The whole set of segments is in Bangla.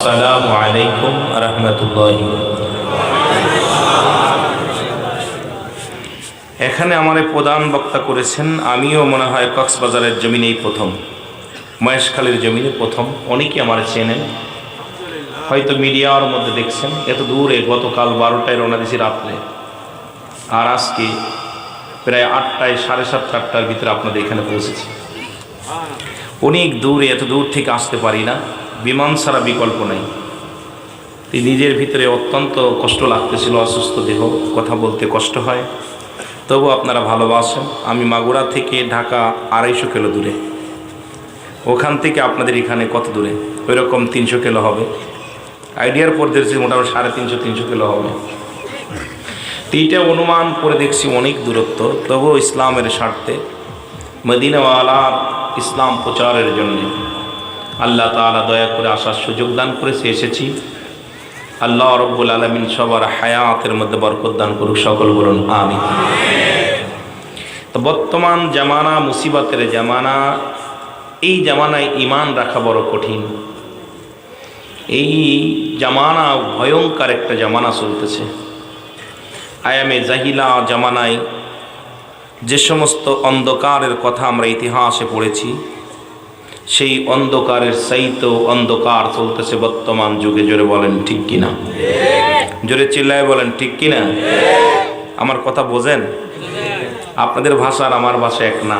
আসসালামু আলাইকুম রহমতুল্লাহি। এখানে আমার প্রধান বক্তা করেছেন, আমিও মনে হয় কক্সবাজারের জমিনেই প্রথম, মহেশখালীর জমিনে প্রথম। অনেকেই আমার চেনেন, হয়তো মিডিয়ার মধ্যে দেখছেন। এত দূরে গতকাল 12টায় রওনা দিয়েছি রাত্রে, আর আজকে প্রায় 8টায়, 7:30, 8টার ভিতরে আপনাদের এখানে পৌঁছেছি। অনেক দূরে, এত দূর থেকে আসতে পারি না, বিমান ছাড়া বিকল্প নাই। নিজের ভিতরে অত্যন্ত কষ্ট লাগতেছিল, অসুস্থ দেহ, কথা বলতে কষ্ট হয়। তবু আপনারা ভালোবাসেন। আমি মাগুরা থেকে ঢাকা 250 কিলো দূরে, ওখান থেকে আপনাদের এখানে কত দূরে? ওইরকম 300 কিলো হবে। আইডিয়ার পর দেখছি মোটামুটি 350 কিলো হবে। এইটা অনুমান করে দেখছি অনেক দূরত্ব। তবু ইসলামের স্বার্থে, মদিনাওয়ালার ইসলাম প্রচারের জন্য আল্লাহ তাআলা দয়া করে আসার সুযোগ দান করেছে, এসেছি। আল্লাহ রব্বুল আলামিন সবার হায়াতের মধ্যে বরকত দান করুক, সকল বলুন আমিন। তো বর্তমান জামানা মুসিবতের জামানা, এই জামানায় ঈমান রাখা বড় কঠিন। এই জামানা ভয়ঙ্কর একটা জামানা চলতেছে। আয়ামে জাহিলা জামানায় যে সমস্ত অন্ধকারের কথা আমরা ইতিহাসে পড়েছি, সেই অন্ধকারের চাইতেও অন্ধকার চলতেছে বর্তমান যুগে। জোরে বলেন ঠিক কিনা? জোরে চিল্লায় বলেন ঠিক কিনা? আমার কথা বোঝেন? আপনাদের ভাষার আমার ভাষা এক না।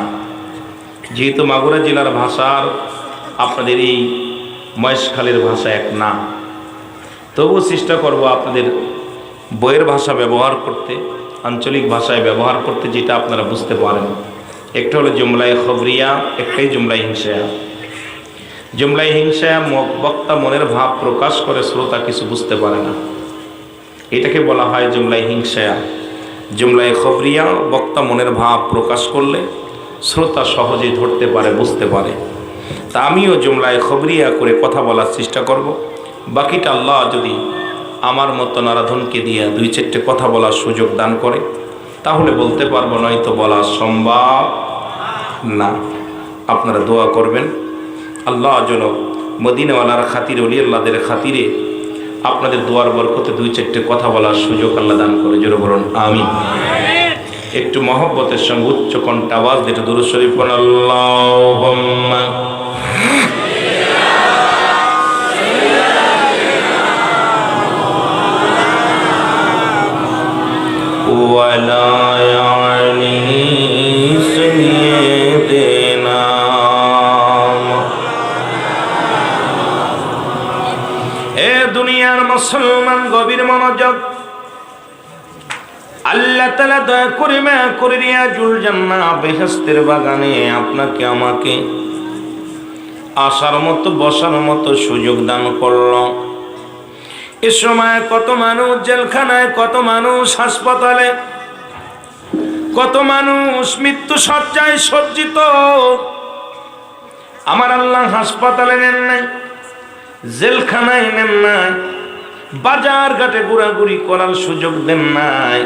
যেহেতু মাগুরা জেলার ভাষার আপনাদের এই মহেশখালীর ভাষা এক না, তবুও চেষ্টা করব আপনাদের বইয়ের ভাষা ব্যবহার করতে, আঞ্চলিক ভাষায় ব্যবহার করতে, যেটা আপনারা বুঝতে পারেন। একটা হলো জুমলায় খবরিয়া, একটাই জুমলায় হিংসায়া। জুমলায় হিংসায়া বক্তা মনের ভাব প্রকাশ করে, শ্রোতা কিছু বুঝতে পারে না, এটাকে বলা হয় জুমলায় হিংসায়া। জুমলায় খবরিয়া, বক্তা মনের ভাব প্রকাশ করলে শ্রোতা সহজেই ধরতে পারে, বুঝতে পারে। তা আমিও জুমলায় খবরিয়া করে কথা বলার চেষ্টা করব। বাকিটা আল্লাহ যদি আমার মতো নারাধনকে দিয়ে 2-4টে কথা বলার সুযোগ দান করে, তাহলে বলতে পারবো, নয়তো বলা সম্ভব না। আপনারা দোয়া করবেন আল্লাহ যেন মদিনাওয়ালার খাতিরে, ওলি আল্লাহদের খাতিরে আপনাদের দোয়ার বরকতে 2-4টে কথা বলার সুযোগ আল্লাহ দান করে। জোরে বলুন আমিন। একটু মহব্বতের সঙ্গে উচ্চ কণ্ঠে আওয়াজ দিয়ে দুরূদ শরীফ পড়ুন। আল্লাহুম্মা ওয়ালা আলি সাইয়্যিদিনা। এ দুনিয়ার মুসলমান, গভীর মনোযোগ। আল্লাহ তাআলা দয়া করে মায়া করে রিয়াজুল জান্নাহ, বেহেশতের বাগানে আপনাকে আমাকে আসার মতো, বসার মতো সুযোগ দান করল। এ সময় কত মানুষ জেলখানায়, কত মানুষ হাসপাতালে, কত মানুষ মৃত্যু শয্যায় সজ্জিত। আমার আল্লাহ হাসপাতালে নেন নাই, জেলখানায় নেন নাই, বাজার ঘাটে ঘোরাঘুরি করার সুযোগ দেন নাই।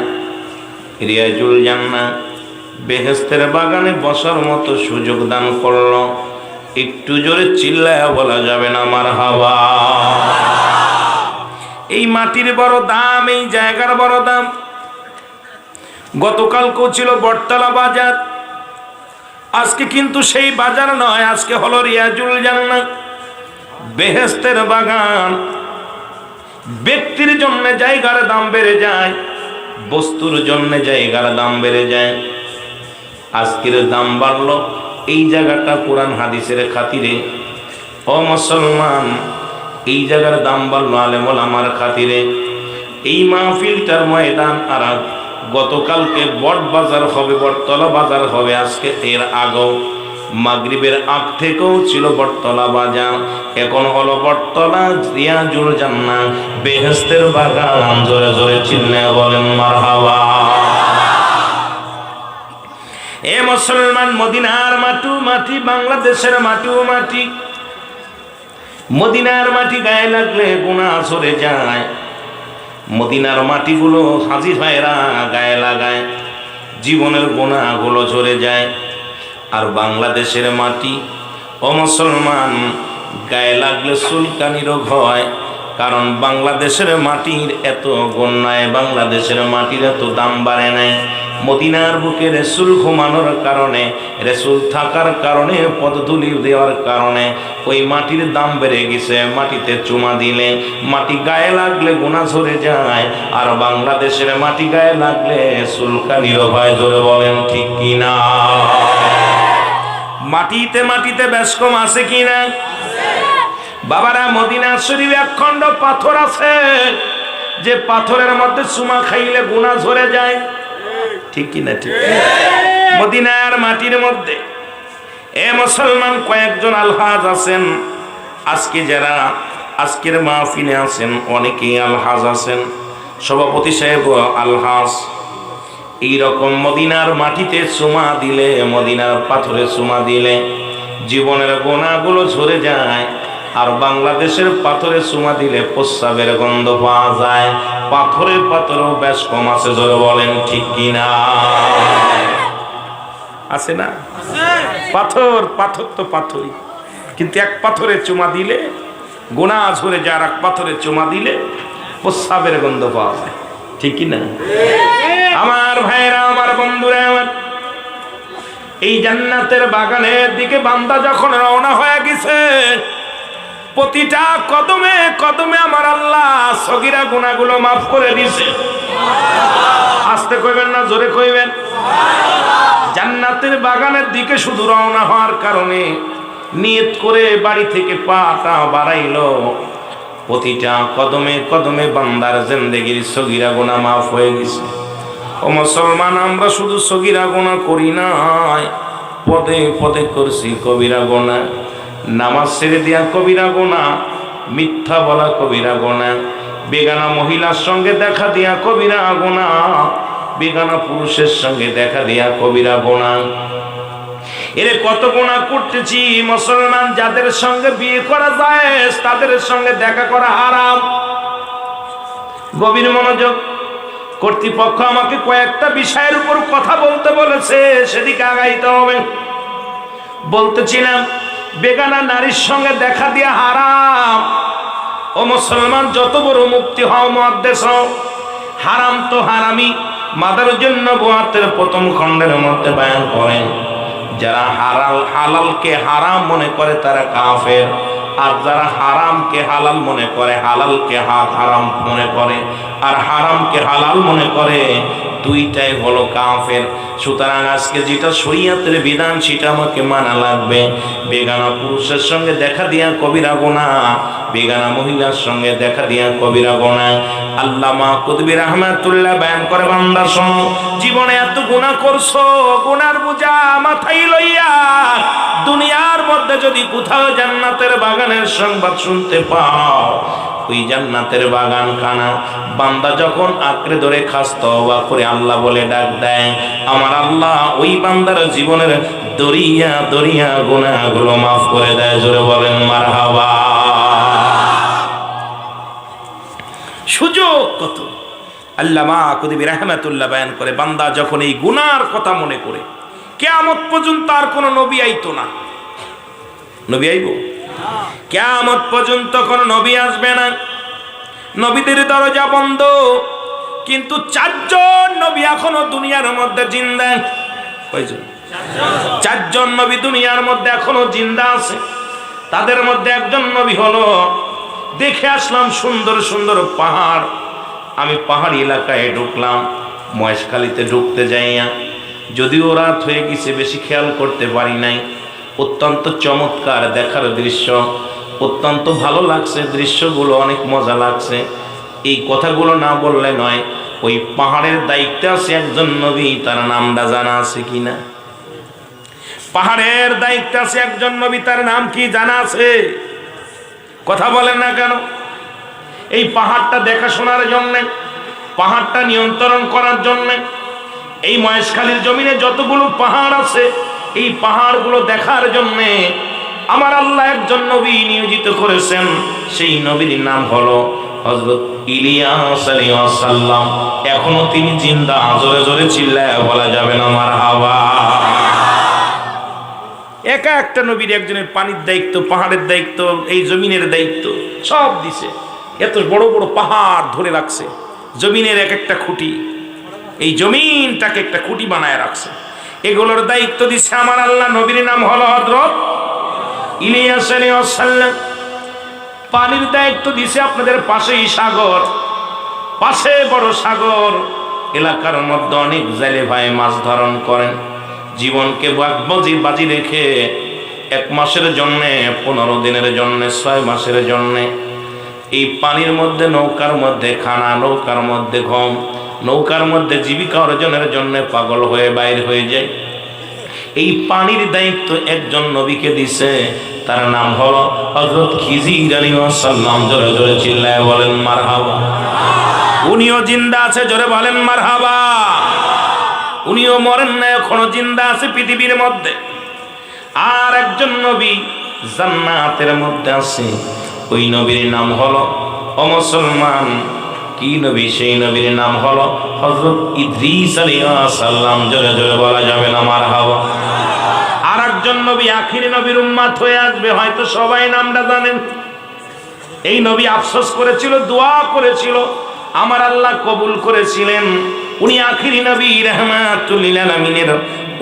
রিয়াজুল জান্নাহ, বেহেশতের বাগানে বসার মতো সুযোগ দান করল। একটু জোরে চিল্লায়া বলা যাবে না মারহাবা? এই মাটির বড় দাম, এই জায়গার বড় দাম। গতকালকেও ছিল বটতলা বাজার, আজকে কিন্তু সেই বাজার নয়, আজকে হলো রিয়াজুল জান্নাহ, বেহেশতের বাগান। ব্যক্তির জন্য জায়গার দাম বেড়ে যায়, বস্তুর জন্য জায়গার দাম বেড়ে যায়। আজকের দাম বাড়লো এই জায়গাটা কোরআন হাদিসের খাতিরে। ও মুসলমান, এই জায়গার দাম বাড়লো আলেম ওলামার খাতিরে। এই মাহফিলটার ময়দান আর গতকালকে বট বাজার হবে, বটতলা বাজার হবে। আজকে এর আগেও মাগরিবের আগ থেকেও ছিল বটতলা বাজার, এখন হলো বটতলা রিয়াজুল জান্নাহ, বেহেশতের বাগান। জোরে জোরে চিল্লায়া বলেন মারহাবা। এ মুসলমান, মদিনার মাটি, বাংলাদেশের মাটি। মদিনার মাটি গায়ে লাগলে গুনাহ সরে যায়। মদিনার মাটিগুলো হাজী ভাইরা গায়ে লাগায়, জীবনের গুনাহগুলো ঝরে যায়। আর বাংলাদেশের মাটি, ও মুসলমান, গায়ে লাগলে চুলকানি রোগ হয়, কারণ বাংলাদেশের মাটির এত গুণ নাই, বাংলাদেশের মাটির এত দাম বাড়ে নাই। মদিনার বুকে রাসূল ঘুমানোর কারণে, রাসূল থাকার কারণে, পদধূলি দেওয়ার কারণে ওই মাটির দাম বেড়ে গেছে। মাটিতে চুমা দিলে, মাটি গায়ে লাগলে গুনাহ ঝরে যায়, আর বাংলাদেশের মাটি গায়ে লাগলে চুলকানির ভয়। ধরে বলেন ঠিক কিনা? মাটিতে মাটিতে বেশ কম আছে কিনা? বাবারা, মদিনা শরীফে একখণ্ড পাথর আছে, যে পাথরের মধ্যে চুমা খাইলে গুনাহ ঝরে যায়। ঠিক কিনা? ঠিক। মদিনার মাটির মধ্যে এ মুসলমান কয়েকজন আলহাজ আছেন। আজকে যারা আজকের মাহফিলে আছেন অনেকেই আলহাজ আছেন, সভাপতি সাহেব আলহাজ। এইরকম মদিনার মাটিতে চুমা দিলে, মদিনার পাথরে চুমা দিলে জীবনের গুনাহগুলো ঝরে যায়। আর বাংলাদেশের পাথরে চুমা দিলে প্রস্রাবের গন্ধ পাওয়া যায়। পাথরেও বেশ কম আছে। জোরে বলেন ঠিক কিনা? আছে না? পাথর তো পাথরই, কিন্তু এক পাথরে চুমা দিলে গুনাহ ঝরে যায়, আর এক পাথরে চুমা দিলে প্রস্রাবের গন্ধ পাওয়া যায়। ঠিক কিনা? আমার ভাইরা, আমার বন্ধুরা, আমার এই জান্নাতের বাগানের দিকে বান্দা যখন রওনা হয়ে গেছে, প্রতিটা কদমে কদমে আমার আল্লাহ সগীরা গুনাহগুলো মাফ করে দিয়েছে। আস্তে কইবেন না, জোরে কইবেন। জান্নাতের বাগানের দিকে শুধু রওনা হওয়ার কারণে নিয়ত করে বাড়ি থেকে পাটা বাড়াইলো, প্রতিটা কদমে কদমে বান্দার জিন্দেগির সগীরা গুনাহ মাফ হয়ে গেছে। ও মুসলমান, আমরা শুধু সগীরা গুনাহ করি নাই, পদে পদে করছি কবিরা গুনাহ। নামাজ ছেড়ে দিয়া কবিরা গুনাহ, মিথ্যা বলা কবিরা গুনাহ, বেগানা মহিলার সঙ্গে দেখা দিয়া কবিরা গুনাহ, বেগানা পুরুষের সঙ্গে দেখা দিয়া কবিরা গুনাহ। এরে কত গুনাহ করতেছি মুসলমান। যাদের সঙ্গে বিয়ে করা যায় তাদের সঙ্গে দেখা করা হারাম। গভীর মনোযোগ। কর্তৃপক্ষ আমাকে কয়েকটা বিষয়ের উপর কথা বলতে বলেছে, সেদিকে আগাইতে হবে। বলতেছিলাম বেগানা নারীর সঙ্গে দেখা দিয়া হারাম। ও মুসলমান, যত বড় মুফতি হও, মুহাদ্দিস হও, হারাম তো হারামি। মাদারুজুন নবুওয়াতের প্রথম খণ্ডের মধ্যে বয়ান করেন, যারা হালালকে হারাম মনে করে তারা কাফের, আর যারা হারামকে হালাল মনে করে, হালালকে হারাম মনে করে, আর হারামকে হালাল মনে করে, দুইটাই হলো কাফের। সুতরাং আজকে যেটা শরীয়তের বিধান সেটা আমাকে মানা লাগবে। বেগানা পুরুষের সঙ্গে দেখা দিয়া কবিরা গুনাহ, বেগানা মহিলার সঙ্গে দেখা দিয়া কবিরা গুনাহ। আল্লামা কুতুবী রাহমাতুল্লাহ বয়ান করে, বান্দা শোনো, জীবনে এত গুনাহ করছো, গুনার বোঝা মাথায় লইয়া দুনিয়ার মধ্যে যদি কোথাও জান্নাতের বাগানের সংবাদ শুনতে পাও, ওই জান্নাতের বাগান খানা বান্দা যখন আঁকড়ে ধরে খাস তওবা করে আল্লাহ বলে ডাক দেয়, আমার আল্লাহ ওই বান্দার জীবনের দরিয়া দরিয়া গুনাহগুলো মাফ করে দেয়। জোরে বলেন মারহাবা। সুযোগ কত! আল্লামা কুতুবী রাহমাতুল্লাহ বয়ান করে, বান্দা যখন এই গুনার কথা মনে করে, কিয়ামত পর্যন্ত আর কোন নবী আইতো না। নবী আইব? কিয়ামত পর্যন্ত কোন নবী আসবে না। নবীদের দরজা বন্ধ। কিন্তু 4 জন নবী এখনো দুনিয়ার মধ্যে জিন্দা। কয়জন? 4 জন নবী দুনিয়ার মধ্যে এখনো জিন্দা আছে। তাদের মধ্যে একজন নবী হলো, দেখে আসলাম সুন্দর সুন্দর পাহাড়। আমি পাহাড়ি এলাকায় ঢুকলাম, মহেশখালীতে ঢুকতে যাইয়া, যদিও রাত হয়ে গেছে বেশি খেয়াল করতে পারি নাই। অত্যন্ত চমৎকার দেখার দৃশ্য, অত্যন্ত ভালো লাগছে, দৃশ্যগুলো অনেক মজা লাগছে। এই কথাগুলো না বললে নয়। ওই পাহাড়ের দায়িত্বে আছে একজন নবী, তার নামটা জানা আছে কিনা? পাহাড়ের দায়িত্বে আছে একজন নবী, তার নাম কি জানা আছে? কথা বলেন না কেন? এই পাহাড়টা দেখাশোনার জন্য, পাহাড়টা নিয়ন্ত্রণ করার জন্য, এই মহেশখালীর জমিনে যতগুলো পাহাড় আছে এই পাহাড়গুলো দেখার জন্য আমার আল্লাহ একজন নবী নিয়োজিত করেছেন। সেই নবীর নাম হলো হযরত ইলিয়াস আলাইহিস সালাম। এখনো তিনি জিন্দা। জোরে জোরে চিল্লায় বলা যাবে না মারহাবা। একা একটা নবীর একজনের পানির দায়িত্ব, পাহাড়ের দায়িত্ব, এই জমিনের দায়িত্ব সব দিছে। এত বড় বড় পাহাড় ধরে রাখছে, জমিনের এক একটা খুঁটি, এই জমিনটাকে একটা খুঁটি বানায় রাখছে। এগুলোর দায়িত্ব দিচ্ছে আমার আল্লাহ। নবীর নাম হলো হযরত ইলিয়াস আলাইহিস সালাম। পানির দায়িত্ব দিছে আপনাদের পাশেই সাগর, পাশে বড় সাগর, এলাকার মধ্যে অনেক জেলে ভাই মাছ ধরন করেন, জীবনকে বাজি রেখে 1 মাসের জন্যে, 15 দিনের জন্যে, 6 মাসের জন্যে এই পানির মধ্যে, নৌকার মধ্যে খানা, নৌকার মধ্যে ঘুম, নৌকার মধ্যে জীবিকা অর্জনের জন্য পাগল হয়ে বাইর হয়ে যায়। এই পানির দায়িত্ব একজন নবীকে দিছে, তার নাম হলো হযরত খিজির আলাইহিস সালাম। জোরে জোরে চিল্লায় বলেন মারহাবা। উনিও জিন্দা আছে, জোরে বলেন মারহাবা। উনিও মরেন না, এখনো জিন্দা আছে পৃথিবীর মধ্যে। আর একজন নবী জান্নাতের মধ্যে আছে, ওই নবীর নাম হলো, ও মুসলমান, কি নবী? সেই নবীর নাম হলো হযরত ইদ্রিস আলাইহিস সালাম। জোরে জোরে বলা যাবে না মারহাবা। আর একজন নবী আখিরি নবীর উম্মত হয়ে আসবে, হয়তো সবাই নামটা জানেন। এই নবী আফসোস করেছিল, দোয়া করেছিল, আমার আল্লাহ কবুল করেছিলেন। উনি আখিরি নবী রাহমাতুল লিল আলামিনের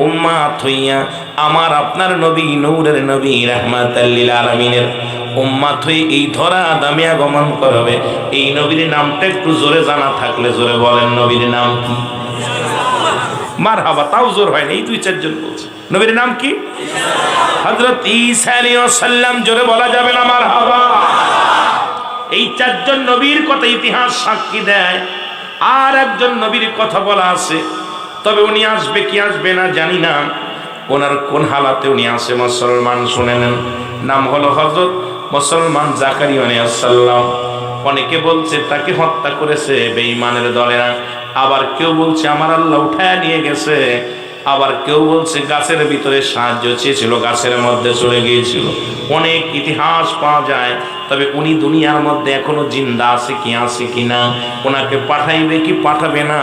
উম্মত হইয়া আমার আপনার নবী, নূরের নবী, রাহমাতুল লিল আলামিনের উম্মত হয়ে এই ধরা দামে আগমন করবে। এই নবীর নামটা একটু জোরে জানা থাকলে জোরে বলেন, নবীর নাম কি? মারহাবা। তাও জোর হয় না, এই 2-4 জন বলছে। নবীর নাম কি? হযরত ঈসা আলাইহিস সালাম। জোরে বলা যাবে না মারহাবা। এই 4 জন নবীর কথা ইতিহাস সাক্ষী দেয়। আর একজন নবীর কথা বলা আছে, তবে উনি আসবে কি আসবে না জানি না। ওনার কোন হালাতে উনি আসে মুসলমান শুনে নেন। নাম হলো হযরত মুসলমান জাকারিয়া আলাইহিস সালাম। অনেকে বলছে তাকে হত্যা করেছে বেঈমানের দলেরা, আবার কেউ বলছে আমার আল্লাহ উঠায় নিয়ে গেছে, আবার কেউ বলছে গাছের ভিতরে সাহায্য চেয়েছিল, গাছের মধ্যে চলে গিয়েছিল। অনেক ইতিহাস পাওয়া যায়। তবে উনি দুনিয়ার মধ্যে এখনো জিন্দা আছে কি, আছে কিনা, ওনাকে পাঠাইবে কি পাঠাবে না,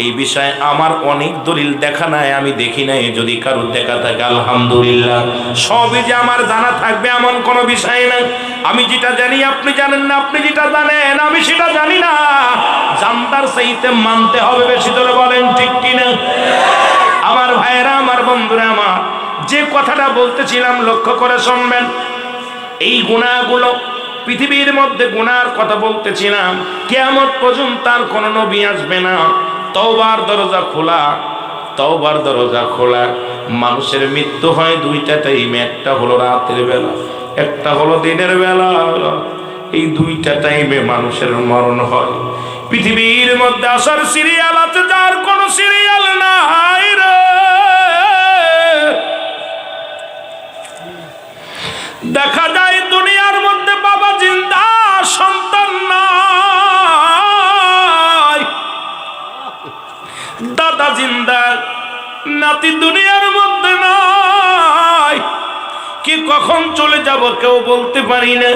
এই বিষয়ে আমার অনেক দলিল দেখা নাই, আমি দেখি নাই। যদি কারোর দেখা থাকে আলহামদুলিল্লাহ। সবই যে আমার জানা থাকবে এমন কোনো বিষয় নাই। আমি যেটা জানি আপনি জানেন না, আপনি যেটা জানেন আমি সেটা জানি না। জানতার চাইতে মানতে হবে বেশি। ধরে বলেন ঠিক কিনা? আমার ভাইয়েরা, আমার বন্ধুরা, আমার যে কথাটা বলতেছিলাম লক্ষ্য করে শুনবেন। এই গুনাহগুলো, পৃথিবীর মধ্যে গুনার কথা বলতেছিলাম, কিয়ামত পর্যন্ত আর কোন নবী আসবে না। তওবার দরজা খোলা, তওবার দরজা খোলা। মানুষের মৃত্যু হয় 2টা টাইমে, একটা হলো রাতের বেলা, একটা হলো দিনের বেলা। এই 2টা টাইমে মানুষের মরণ হয়। পৃথিবীর মধ্যে আসার সিরিয়াল আছে, যার কোন সিরিয়াল নাই রে। দেখা যায় দুনিয়ার মধ্যে বাবা জিন্দা, সন্তান নাই, দাদা জিন্দা, নাতি দুনিয়ার মধ্যে নাই। কি কখন চলে যাব কেউ বলতে পারি না।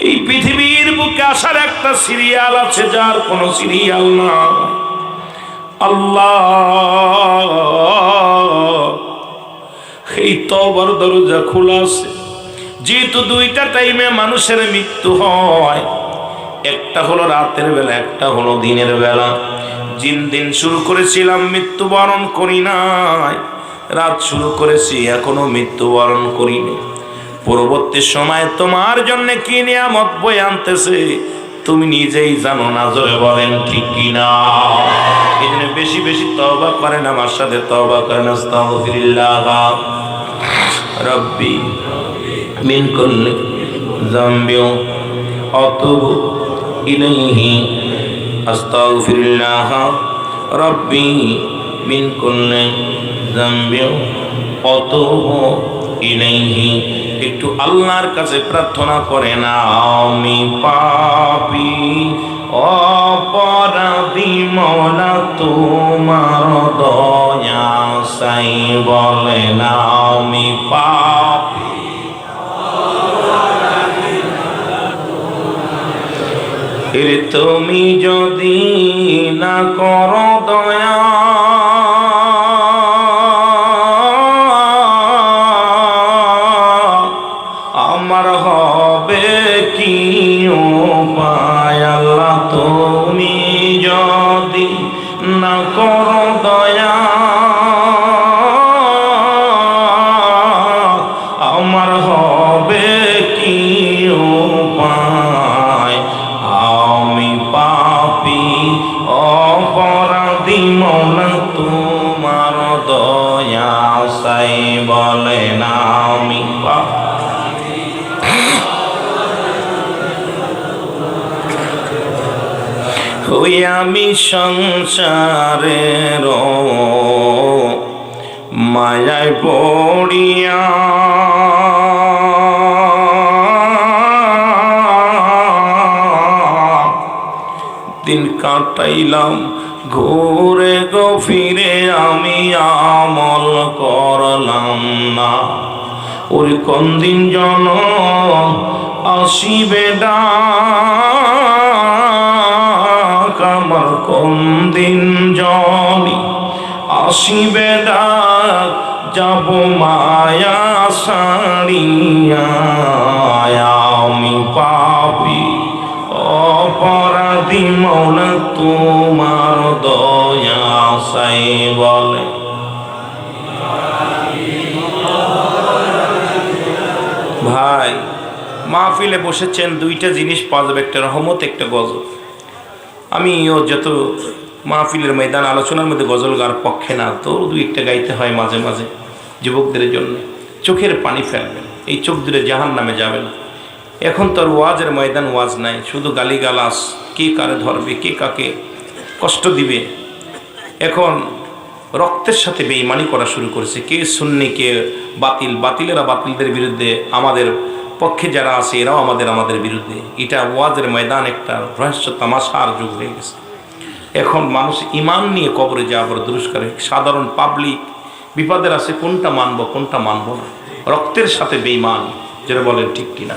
এই পৃথিবীর বুকে আসার একটা সিরিয়াল আছে, যার কোনো সিরিয়াল না। আল্লাহ, এই তওবার দরজা খোলা আছে। যেহেতু 2টা টাইমে মানুষের মৃত্যু হয়, একটা হলো রাতের বেলা, একটা হলো দিনের বেলা। দিন শুরু করেছিলাম, মৃত্যুবরণ করি নাই। রাত শুরু করেছি, এখনো মৃত্যুবরণ করিনি। পরবর্তী সময় তোমার জন্য কি নিয়ামত বয়ে আনতেছে তুমি নিজেই জানো না। জোরে বলেন ঠিক কিনা? এই জন্য বেশি বেশি তওবা করেন, আমার সাথে তওবা করেন। আস্তাগফিরুল্লাহ রাব্বি মিন কুল্লি যামবি আতুবু ইলাইহি। আস্তাগফিরুল্লাহ রাব্বি মিন কুল্লি যামবি আতুবু ইলাইহি। একটু আল্লাহর কাছে প্রার্থনা করে না, আমি পাপী অপরাধী মওলা, তোমার দয়া চাই। বলে না, আমি পাপী এর তুমি যদি না করো দয়া, আমার হবে কি হই আমি সংসারের মায়ায় পড়িয়া, দিন কাটাইলাম ঘুরে গো ফিরে, আমি আমল করলাম না। ওই কোন দিন জন আসিবে ডাক, আমার কোন দিন জনি আসিবে ডাক, যাব মায়া ছাড়িয়া। আমি পাপী অপরাধী মৌলা, তোমার দয়া চাই বলে। ভাই মাহফিলে বসেছেন, দুইটা জিনিস পাওয়া যাবে, একটা রহমত, একটা গজল। আমিও যত মাহফিলের ময়দান আলোচনার মধ্যে গজল গাওয়ার পক্ষে না, তো দুই একটা গাইতে হয় মাঝে মাঝে যুবকদের জন্য। চোখের পানি ফেলবেন, এই চোখ দূরে জাহান নামে যাবে না। এখন তো আর ওয়াজের ময়দান, ওয়াজ নাই, শুধু গালিগালাস, কে কারে ধরবে, কে কাকে কষ্ট দিবে। এখন রক্তের সাথে বেঈমানি করা শুরু করেছে, কে সুন্নি কে বাতিল, বাতিলেরা বাতিলদের বিরুদ্ধে, আমাদের পক্ষে যারা আছে এরাও আমাদের বিরুদ্ধে। এটা ওয়াজের ময়দান একটা রহস্য তামাশার যুগ হয়ে গেছে। এখন মানুষ ইমান নিয়ে কবরে যাওয়ার দুরস্কার, সাধারণ পাবলিক বিপদের আছে, কোনটা মানবো কোনটা মানবো না, রক্তের সাথে বেঈমান, যেটা বলেন ঠিক কিনা।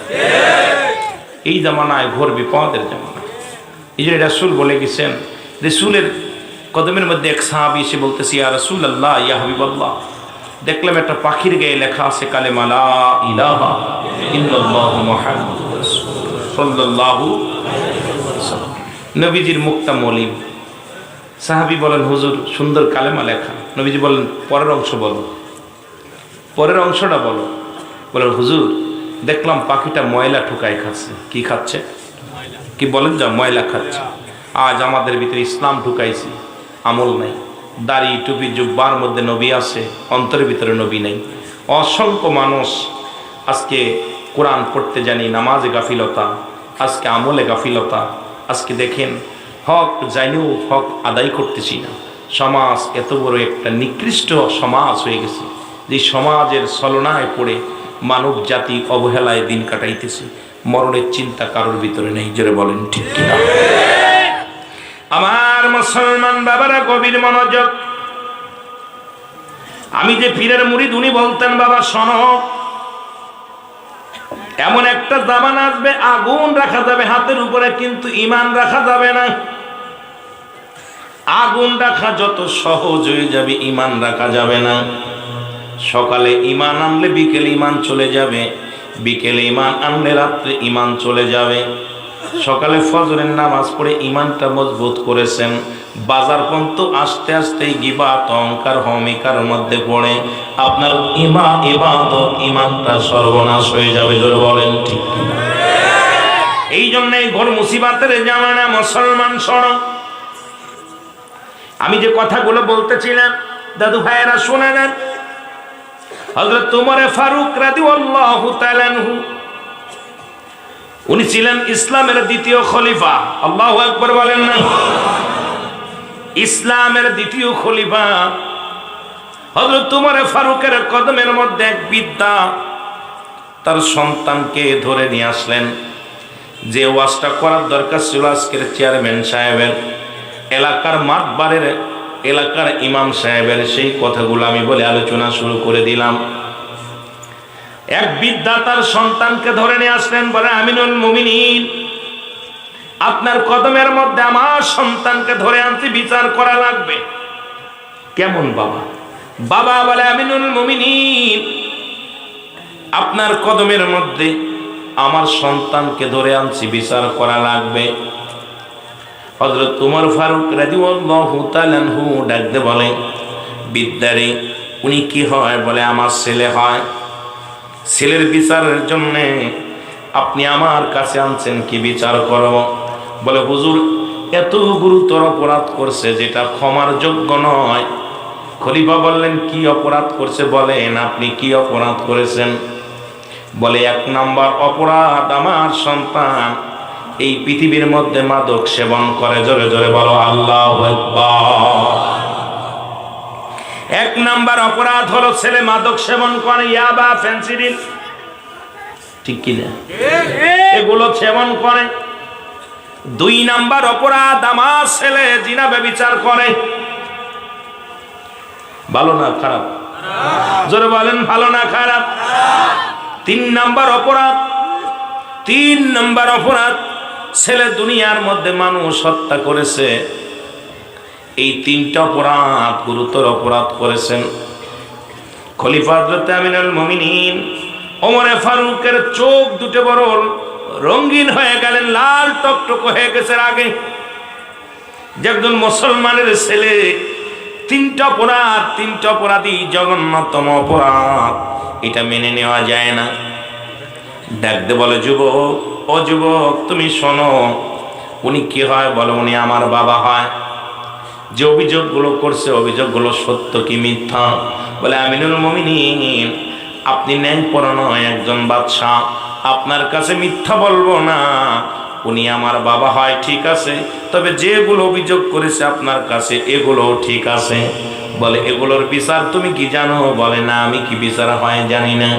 এই জামানায় ঘোর বিপদের জামানা। এই যে রাসূল বলে গেছেন, রাসূলের কদমের মধ্যে এক সাহাবী এসে বলতেছে, ইয়া রাসূলুল্লাহ, ইয়া হাবিবাল্লাহ, দেখলাম একটা পাখির গায়ে লেখা আছে কালেমা লা ইলাহা ইল্লাল্লাহু মুহাম্মাদুর রাসূলুল্লাহ সাল্লাল্লাহু আলাইহি ওয়াসাল্লাম। নবীজির মুক্তা মলিম। সাহাবী বলেন, হুজুর সুন্দর কালেমা লেখা। নবীজি বলেন, পরের অংশ বলো, পরের অংশটা বলো। বলেন, হুজুর দেখলাম পাখিটা ময়লা ঠুকায় খাচ্ছে। কি খাচ্ছে? কি বলেন? যা ময়লা খাচ্ছে। আজ আমাদের ভিতরে ইসলাম ঢুকাইছি, আমল নাই। দাড়ি টুপি জুব্বার মধ্যে নবী আছে, অন্তরের ভিতরে নবী নেই। অসংখ্য মানুষ আজকে কোরআন পড়তে জানি, নামাজে গাফিলতা, আজকে আমলে গাফিলতা। আজকে দেখেন হক জানিও হক আদায় করতেছি না। সমাজ এত বড় একটা নিকৃষ্ট সমাজ হয়ে গেছে, যে সমাজের ছলনায় পড়ে মানব জাতি অবহেলায় দিন কাটাইতেছে। মরণের চিন্তা কারোর ভিতরে নেই, জোরে বলেন ঠিক কিনা। আমার মুসলমান বাবারা গভীর মনোযোগ। আমি যে পীরের মুরিদ, উনি বলতেন, বাবা শোনো, এমন একটা জামানা আসবে আগুন রাখা যাবে হাতের উপরে, কিন্তু ঈমান রাখা যাবে না। আগুন রাখা যত সহজ হয়ে যাবে, ঈমান রাখা যাবে না। সকালে ঈমান আনলে বিকেলে ঈমান চলে যাবে, বিকেলে ঈমান আনলে রাত্রে ঈমান চলে যাবে। সকালে ফজরের নামাজ পড়ে ঈমানটা মজবুত করেছেন, বাজার পর্যন্ত আস্তে আস্তে গিবাত অহংকার হমিকার মধ্যে পড়ে আপনার ইবাদত ঈমানটা সর্বনাশ হয়ে যাবে। জোরে বলেন ঠিক কিনা। এই জন্য ঘোর মুসিবতের জামানা। মুসলমান শোনো, আমি যে কথাগুলো বলতেছিলাম দাদু ভাইয়েরা শুনে নেন। হযরত ওমর ফারুক রাদিয়াল্লাহু তাআলা আনহু, উনি ছিলেন ইসলামের দ্বিতীয় খলিফা। আল্লাহু আকবার বলেন না। ইসলামের দ্বিতীয় খলিফা হযরত ওমর ফারুকের কদমের মধ্যে এক বৃদ্ধা তার সন্তানকে ধরে নিয়ে আসলেন। যে ওয়াজটা করার দরকার ছিল আজকের চেয়ারম্যান সাহেবের, এলাকার মাতবারের, এলাকার ইমাম সাহেবের, সেই কথাগুলো আমি বলে আলোচনা শুরু করে দিলাম। এক বৃদ্ধা তার সন্তানকে ধরে নিয়ে আসলেন, বলে, আমিনুল মুমিনিন, আপনার কদমের মধ্যে আমার সন্তানকে ধরে আনতে বিচার করা লাগবে। কেমন বাবা? বাবা বলে, আমিনুল মুমিনিন, আপনার কদমের মধ্যে আমার সন্তানকে ধরে আনছি, বিচার করা লাগবে। হযরত ওমর ফারুক রাদিয়াল্লাহু তাআলা আনহু ডাকতে বলে, বিদ্যারে, উনি কি হয়? বলে, আমার ছেলে হয়। ছেলের বিচারের জন্য আপনি আমার কাছে আনছেন, কি বিচার করব? বলে, হুজুর এত গুরুতর অপরাধ করছে যেটা ক্ষমার যোগ্য নয়। খলিফা বললেন, কি অপরাধ করছে? বলেন, আপনি কি অপরাধ করেছেন? বলে, এক নাম্বার অপরাধ, আমার সন্তান এই পৃথিবীর মধ্যে মাদক সেবন করে, জোরে জোরে বলো আল্লাহু আকবার। এক নাম্বার অপরাধ হলো ছেলে মাদক সেবন করে, ইয়াবা, ফেন্সিডিল, ঠিক কিনা, এগুলো সেবন করে। দুই নাম্বার অপরাধ আমার ছেলে জিনা ব্যভিচার করে। ভালো না খারাপ? জোরে বলেন ভালো না খারাপ? তিন নাম্বার অপরাধ ছেলে দুনিয়ার মধ্যে মানুষ হত্যা করেছে। এই তিনটা অপরাধ গুরুতর অপরাধ করেছেন। খলিফা হযরত আমিনুল মুমিনিন ওমরে ফারুকের চোখ দুটো বড় রঙিন হয়ে গেলেন, লাল টকটক হয়ে গেছে আগে। যে একজন মুসলমানের ছেলে তিনটা অপরাধী জঘন্যতম অপরাধ, এটা মেনে নেওয়া যায় না। ডাকতে বলে, যুবক, ও যুবক তুমি শোনো, উনি কি হয় বলো? উনি আমার বাবা হয়। যে অভিযোগগুলো করছে অভিযোগগুলো সত্য কি মিথ্যা? বলে, আমিনুল মুমিনিন আপনি ন্যায়পরায়ণ একজন বাদশাহ, আপনার কাছে মিথ্যা বলবো না। উনি আমার বাবা হয় ঠিক আছে, তবে যেগুলো অভিযোগ করেছে আপনার কাছে এগুলোও ঠিক আছে। বলে, এগুলোর বিচার তুমি কি জানো? বলে, না, আমি কি বিচার হয় জানি না।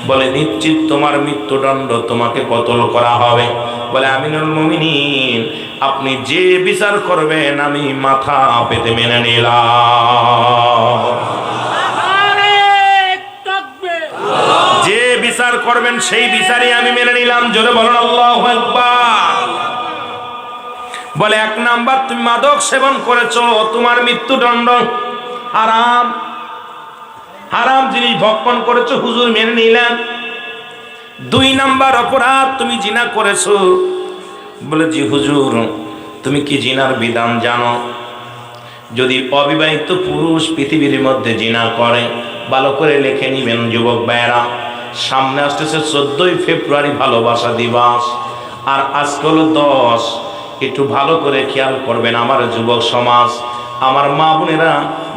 বলে, নিশ্চিত তোমার মৃত্যুদণ্ড, তোমাকে কতল করা হবে। বলে, আমিনুল মুমিনিন আপনি যে বিচার করবেন আমি মাথা পেতে মেনে নিলাম। যে বিচার করবেন সেই বিচারই আমি মেনে নিলাম। জোরে বলুন আল্লাহু আকবার। বলে, এক নাম্বার তুমি মাদক সেবন করেছো, তোমার মৃত্যুদণ্ড। হারাম জিনিস ভক্ষণ করেছো, হুজুর মেনে নিলাম। দুই নাম্বার অপরাধ তুমি জিনা করেছো। বলে, জি হুজুর, তুমি কি জিনার বিধান জানো? যদি অবিবাহিত পুরুষ পৃথিবীর মধ্যে জিনা করে, ভালো করে লিখে নিবেন যুবক ভাইয়েরা, সামনে আসতেছে 14ই ফেব্রুয়ারি ভালোবাসা দিবস, আর আজকে হলো 10। একটু ভালো করে খেয়াল করবেন আমার যুবক সমাজ, আমার মা বোনেরা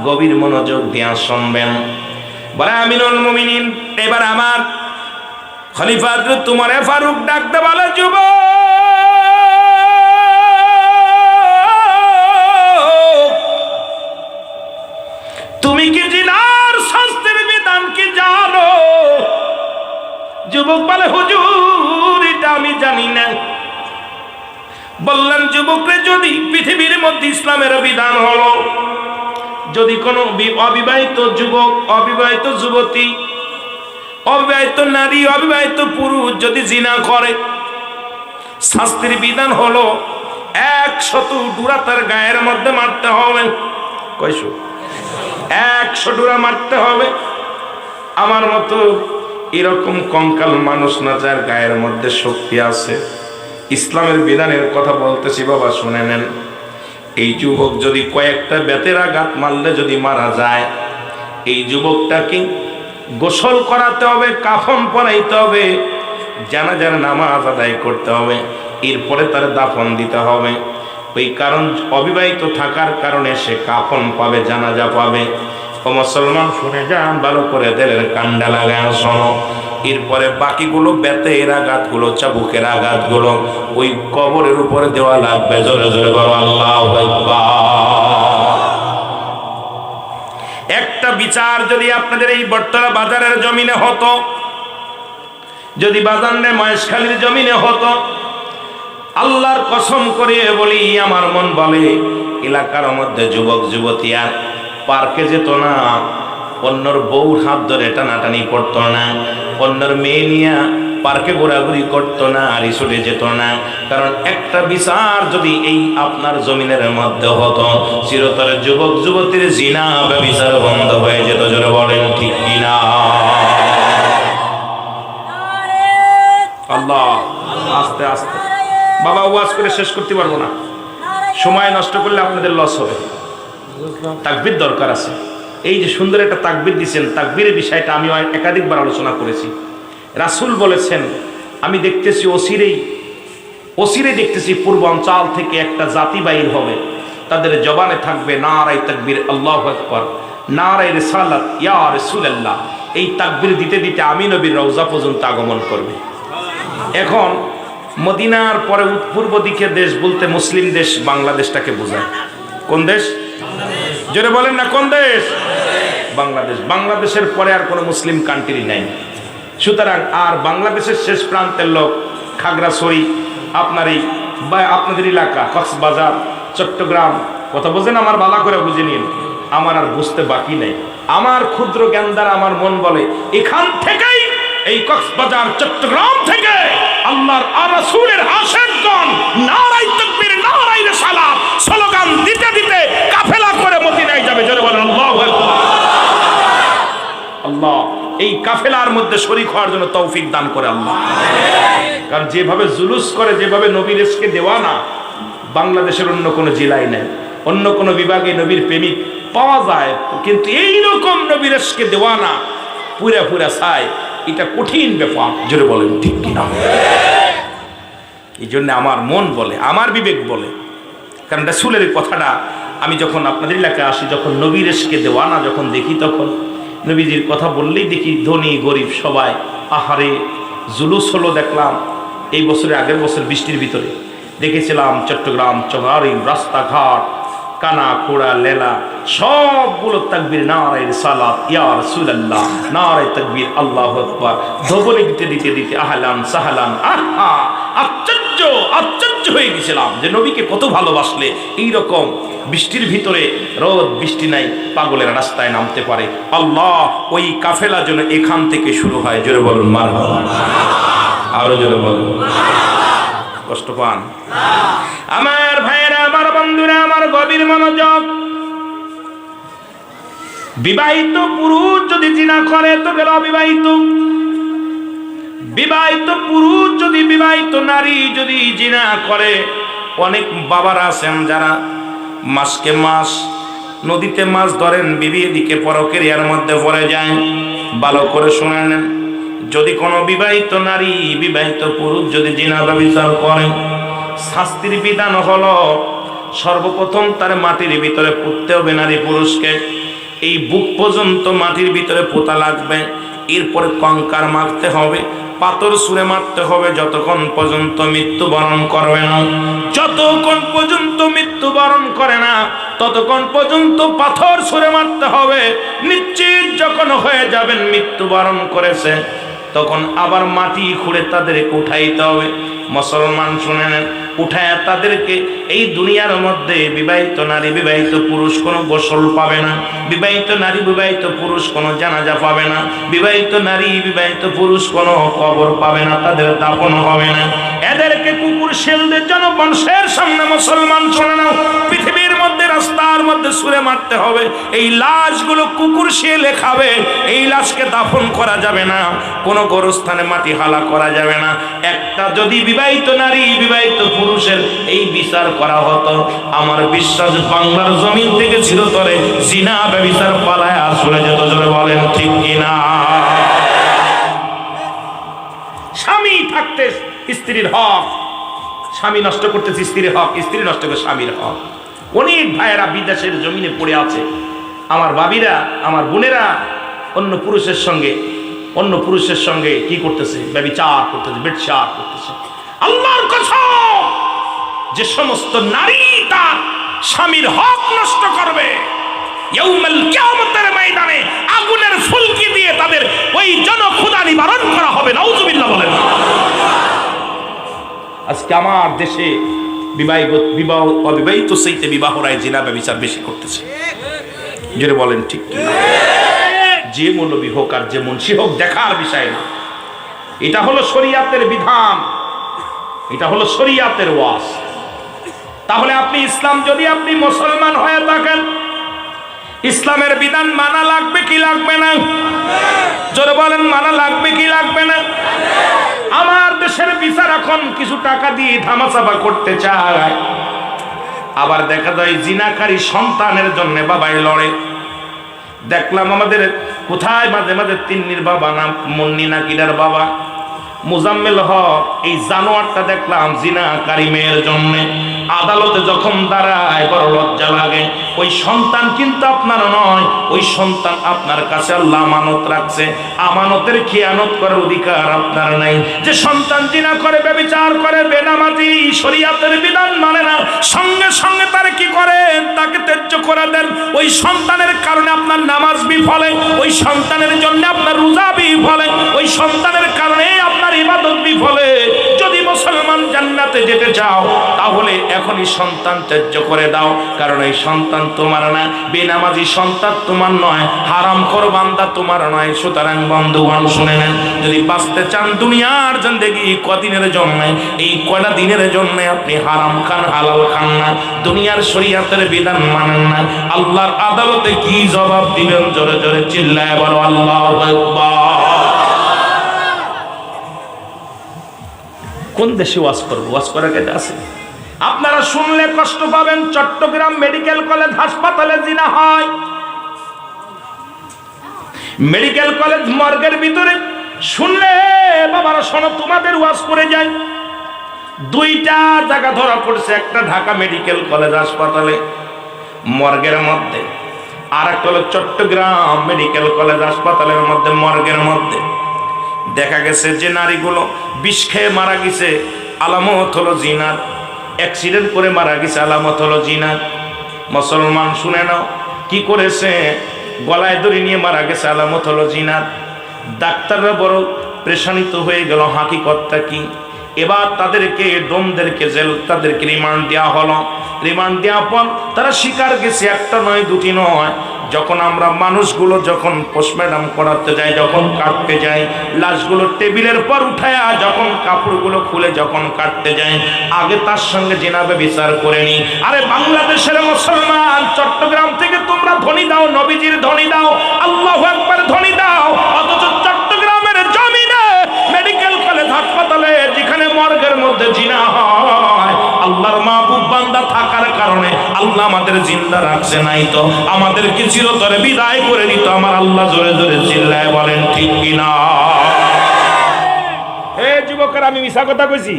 গভীর মনোযোগ দিয়ে শুনবেন। বলে, আমিনুল মুমিনিন এবার আমার খলিফা হযরত ওমরে ফারুক ডাকতে বলে, যুবক তুমি কি জিনার শাস্তির বিধান কি জানো? যুবক বলে, হুজুর এটা আমি জানি না। বললেন, যুবকরে, যদি পৃথিবীর মধ্যে ইসলামের বিধান হলো, যদি কোনো অবিবাহিত যুবক, অবিবাহিত যুবতী, অবিবাহিত নারী, অবিবাহিত পুরুষ যদি জিনা করে, শাস্তির বিধান হলো 100 ডুরা তার গায়ের মধ্যে মারতে হবে। কয়শো? 100 ডুরা মারতে হবে। আমার মতো এরকম কঙ্কাল মানুষ না যার গায়ের মধ্যে শক্তি আছে। ইসলামের বিধানের কথা বলতেছি বাবা, শুনে নেন। এই যুবক যদি কয়েকটা বেতের আঘাত মারলে যদি মারা যায়, এই যুবকটাকে গোসল করাতে হবে, কাফন পরাইতে হবে, জানাজার নামাজ আদায় করতে হবে, এরপরে তার দাফন দিতে হবে। ওই কারণ অবিবাহিত থাকার কারণে সে কাফন পাবে, জানাজা পাবে। ও মুসলমান শুনে যান ভালো করে, দিলের কান্ডা লাগায় শোনো। এরপরে বাকিগুলো বেতের আঘাতগুলো, চাবুকের আঘাতগুলো ওই কবরের উপরে দেওয়া লাগবে। জোরে জোরে বলো আল্লাহু আকবার। একটা বিচার যদি আপনাদের এই বটতলা বাজারের জমিনে হতো, যদি বাজারে মহেশখালীর জমিনে হতো, আল্লাহর কসম করে বলি, আমার মন বলে এলাকার মধ্যে যুবক যুবতী আর পার্কে যেত না, অন্যর বউর হাত ধরে টানাটানি করতো না, অন্যর মেয়ে নিয়ে পার্কে ঘোরাঘুরি করতো না, রিসোর্টে যেত না। কারণ একটা বিচার যদি এই আপনার জমিনের মধ্যে হতো, চিরতরে যুবক যুবতীর জিনা ব্যভিচার বন্ধ হয়ে যেত। জোরে বলেন ঠিক কিনা? আল্লাহ, আস্তে আস্তে বাবা, ওয়াজ করে শেষ করতে পারবো না, সময় নষ্ট করলে আপনাদের লস হবে। তাকবীর দরকার আছে। এই যে সুন্দর একটা তাকবীর দিচ্ছেন, তাকবীরের বিষয়টা আমি একাধিকবার আলোচনা করেছি। রাসূল বলেছেন, আমি দেখতেছি অচিরেই দেখতেছি পূর্বাঞ্চল থেকে একটা জাতি বাইর হবে, তাদের জবানে থাকবে নারায়ে তাকবীর, আল্লাহু আকবার, নারায়ে রিসালাত, ইয়া রাসূলুল্লাহ। এই তাকবীর দিতে দিতে আমি নবীর রওজা পর্যন্ত আগমন করবে। এখন মদিনার পরে পূর্ব দিকে দেশ বলতে মুসলিম দেশ বাংলাদেশটাকে বোঝায়। কোন দেশ? জোরে বলেন না, কোন দেশ? বাংলাদেশ। বাংলাদেশের পরে আর কোনো মুসলিম কান্ট্রি নাই। সুতরাং আর বাংলাদেশের শেষ প্রান্তের লোক খাগড়াছড়ি, আপনাদের এলাকা কক্সবাজার, চট্টগ্রাম, কথা বোঝেন? আমার ভালো করে বুঝে নিন, আমার আর বুঝতে বাকি নেই। আমার ক্ষুদ্র জ্ঞান দ্বারা আমার মন বলে এখান থেকেই, এই কক্সবাজার চট্টগ্রাম থেকে আল্লাহর আর রাসূলের আশিকগণ নারায়ে তাকবীর নারায়ে রিসালাত স্লোগান দিতে দিতে কাফেলা করে মদিনায় যাবে। জোরে বলেন আল্লাহু আকবার। আল্লাহ এই কাফেলার মধ্যে শরীক হওয়ার জন্য তৌফিক দান করে আল্লাহ। কারণ যেভাবে জুলুস করে, যেভাবে নবীর ইশকে দেওয়ানা, বাংলাদেশের অন্য কোনো জেলায় নেই, অন্য কোনো বিভাগে নবীর প্রেমিক পাওয়া যায়, কিন্তু এইরকম নবীর ইশকে দেওয়ানা পুরা পুরা চায়, এটা কঠিন ব্যাপার। জোরে বলেন ঠিক কিনা? এই জন্য আমার মন বলে, আমার বিবেক বলে, কারণ রাসূলের কথাটা আমি যখন আপনাদের এলাকায় আসি, যখন নবীর ইশকে দেওয়ানা যখন দেখি, তখন নবীজির কথা বললেই দেখি ধনী গরিব সবাই আহারে জুলুস হলো। দেখলাম এই বছরের আগের বছর বৃষ্টির ভিতরে দেখেছিলাম চট্টগ্রাম চৌরাস্তা রাস্তাঘাট কানা কোড়া লেলা সবগুলো তাকবীর নারায়ে রিসালাত ইয়া রাসূলুল্লাহ, নারায়ে তাকবীর আল্লাহু আকবার ধবলে দিতে দিতে দিতে আহলান সাহলান। আহা আশ্চর্য হয়ে গেছিলাম যে নবীকে কত ভালোবাসলে এইরকম বৃষ্টির ভিতরে, রোদ বৃষ্টি নাই, পাগলের রাস্তায় নামতে পারে। আল্লাহ ওই কাফেলা যেন এখান থেকে শুরু হয়। জোরে বলুন মারহাবা। আরো জোরে বলুন। কষ্ট পান? আমার ভাইয়েরা, আমার বন্ধুরা, আমার গভীর মনোযোগ। বিবাহিত পুরুষ যদি জিনা করে তো গেল অবিবাহিত। বিবাহিত পুরুষ যদি, বিবাহিত নারী যদি জিনা করে, অনেক বাবারা আছেন যারা মাসকে মাস নদীতে মাছ ধরেন, বিবি এদিকে পরক্রিয়ার মধ্যে পড়ে যায়। ভালো করে শুনে নেন, যদি কোনো বিবাহিত নারী, বিবাহিত পুরুষ যদি জিনা ব্যভিচার করে, শাস্তির বিধান হলো সর্বপ্রথম তার মাটির ভিতরে পুঁততে হবে নারী পুরুষকে। এই বুক পর্যন্ত মাটির ভিতরে পোতা লাগবে। এরপরে কঙ্কার মারতে হবে, পাথর ছুঁড়ে মারতে হবে, যতক্ষণ পর্যন্ত মৃত্যুবরণ করবে না। যতক্ষণ পর্যন্ত মৃত্যুবরণ করে না ততক্ষণ পর্যন্ত পাথর ছুঁড়ে মারতে হবে। নিশ্চিত যখন হয়ে যাবেন মৃত্যুবরণ করেছে, তখন আবার মাটি খুঁড়ে তাদেরকে উঠাইতে হবে। মুসলমান শুনে নেন, উঠায় তাদেরকে এই দুনিয়ার মধ্যে বিবাহিত নারী, বিবাহিত পুরুষ কোনো গোসল পাবে না। বিবাহিত নারী, বিবাহিত পুরুষ কোনো জানাজা পাবে না। বিবাহিত নারী, বিবাহিত পুরুষ কোনো কবর পাবে না, তাদের দাফন হবে না। এদেরকে কুকুর শেলদের জনবংশের সামনে মুসলমান শুনে নাও, পৃথিবীর মধ্যে রাস্তার মধ্যে ছুঁড়ে মারতে হবে। এই লাশগুলো কুকুর শেলে খাবে। এই লাশকে দাফন করা যাবে না, কোনো গোরস্থানে মাটি হালা করা যাবে না। একটা যদি বিবাহিত নারী, বিবাহিত পুরুষের এই বিচার করা হতো, আমার বিশ্বাস বাংলার জমিন থেকে চিরতরে জিনা ব্যভিচার পালায় আসলে যেত। জোরে বলেন ঠিক কিনা? স্বামী থাকতে স্ত্রীর হক, স্বামী নষ্ট করতেছে স্ত্রীর হক, স্ত্রী নষ্ট করে স্বামীর হক। অনেক ভাইয়েরা বিদেশের জমিনে পড়ে আছে, আমার ভাবিরা, আমার বোনেরা অন্য পুরুষের সঙ্গে কি করতেছে? ব্যভিচার করতেছে, বেশ্যাচার করতেছে। আল্লাহর কসম, যে সমস্ত নারী তার স্বামীর হক নষ্ট করবে, ইয়াউমুল কিয়ামতের ময়দানে আগুনের ফুলকি দিয়ে তাদের ওই জনখুদা নিবারণ করা হবে। নাউজুবিল্লাহ বলেন। আজকে আমার দেশে বিবাহ অবিবাহিত চাইতে বিবাহরায় জিনা ব্যভিচার বেশি করতেছে। যেটা বলেন ঠিক কি? যে মৌলবী হোক আর যে মুন্সি হোক দেখার বিষয় না। এটা হলো শরীয়তের বিধান, এটা হলো শরীয়তের ওয়াজ। তাহলে আপনি ইসলাম, যদি আপনি মুসলমান হয়ে থাকেন, ইসলামের বিধান মানা লাগবে কি লাগবে না? জোরে বলেন, মানা লাগবে কি লাগবে না? আমার দেশের বিচার এখন কিছু টাকা দিয়ে ধামাচাপা করতে চায়, আবার দেখা যায় জিনাকারী সন্তানের জন্য বাবাই লড়ে। দেখলাম আমাদের কোথায় মাঝে মাঝে তিন্নির বাবা না মুন্নি না কিরার বাবা মুজাম্মেল হক এই জানোয়ারটা দেখলাম জিনাকারী মেয়ের জন্য আদালতে যখন দাঁড়ায় বড় লজ্জা লাগে। ওই সন্তান কিন্তু আপনার নয়, ওই সন্তান আপনার কাছে আল্লাহ আমানত রাখছে। আমানতের খেয়ানত করার অধিকার আপনার নাই। যে সন্তান জিনা করে, ব্যভিচার করে, বেনামাজি, শরীয়তের বিধান মানে না, সঙ্গে সঙ্গে তার কি করেন, তাকে ত্যায্য করে দেন। ওই সন্তানের কারণে আপনার নামাজ বিফলে, ওই সন্তানের জন্য আপনার রোজা বিফলে, ওই সন্তানের কারণে আপনার ইবাদত বিফলে। যদি মুসলমান জান্নাতে যেতে চাও তাহলে এখনই সন্তান ত্যায্য করে দাও, কারণ এই সন্তান তোমার না, বেনামাজি সন্তান তোমার নয়, হারামখোর বান্দা তোমার নয়। সুতরাং বন্ধুগণ শুনে নেন, যদি বাঁচতে চান দুনিয়ার জিন্দেগি কদিনের জন্য, এই কয়টা দিনের জন্য আপনি হারাম খান, হালাল খান না, দুনিয়ার শরীয়তের বিধান মানেন না, আল্লাহর আদালতে কি জবাব দিবেন? জোরে জোরে চিল্লায় বলো আল্লাহু আকবার। কোন দেশে ওয়াজ করবো? ওয়াজ করার কাছে আছে? আপনারা শুনলে কষ্ট পাবেন। চট্টগ্রাম মেডিকেল কলেজ হাসপাতালে জিনা হয়। মেডিকেল কলেজ মর্গের ভিতরে শুনলে বাবারা শোনো, তোমাদের ওয়াজ করে যায়। দুইটা জায়গা ধরা পড়ছে, একটা ঢাকা মেডিকেল কলেজ হাসপাতালে মর্গের মধ্যে, আর একটা হলো চট্টগ্রাম মেডিকেল কলেজ হাসপাতালের মধ্যে মর্গের মধ্যে। দেখা গেছে যে নারীগুলো বিষ খেয়ে মারা গেছে, আলামত হলো জিনার। অ্যাক্সিডেন্ট করে মারা গেছে, আলামত হলো জিনার। মুসলমান শুনে নাও, কি করেছে? গলায় দড়ি নিয়ে মারা গেছে, আলামত হলো জিনার। ডাক্তাররা বড় প্রেশানিত হয়ে গেল, হাকিকতটা কি? এবার তাদেরকে ডোমদেরকে জেল, তাদেরকে রিমান্ড দেওয়া হলো। রিমান্ড দেওয়ার পর তারা স্বীকার গেছে, একটা নয় দুটি নয়, যখন আমরা মানুষগুলো যখন পোস্টমর্টম করাতে যাই, যখন কাটতে যাই, লাশগুলো টেবিলের পর উঠায় যখন কাপড়গুলো খুলে যখন কাটতে যাই, আগে তার সঙ্গে জেনাবে বিচার করে নি। আরে বাংলাদেশের মুসলমান, চট্টগ্রাম থেকে তোমরা ধ্বনি দাও, নবীজির ধ্বনি দাও, আল্লাহু আকবার ধ্বনি দাও, অথচ চট্টগ্রামের জমিনে মেডিকেল কলেজ হাসপাতালে যেখানে মর্গের মধ্যে জিনা হয়, আল্লাহর মাহবুব বান্দা থাকার কারণে আল্লাহ আমাদের জিন্দা রাখছে, নাই তো আমাদেরকে চিরতরে বিদায় করে দিত আমার আল্লাহ। জোরে জোরে চিল্লায় বলেন ঠিক কিনা? হে যুবকের, আমি মিছা কথা কইছি?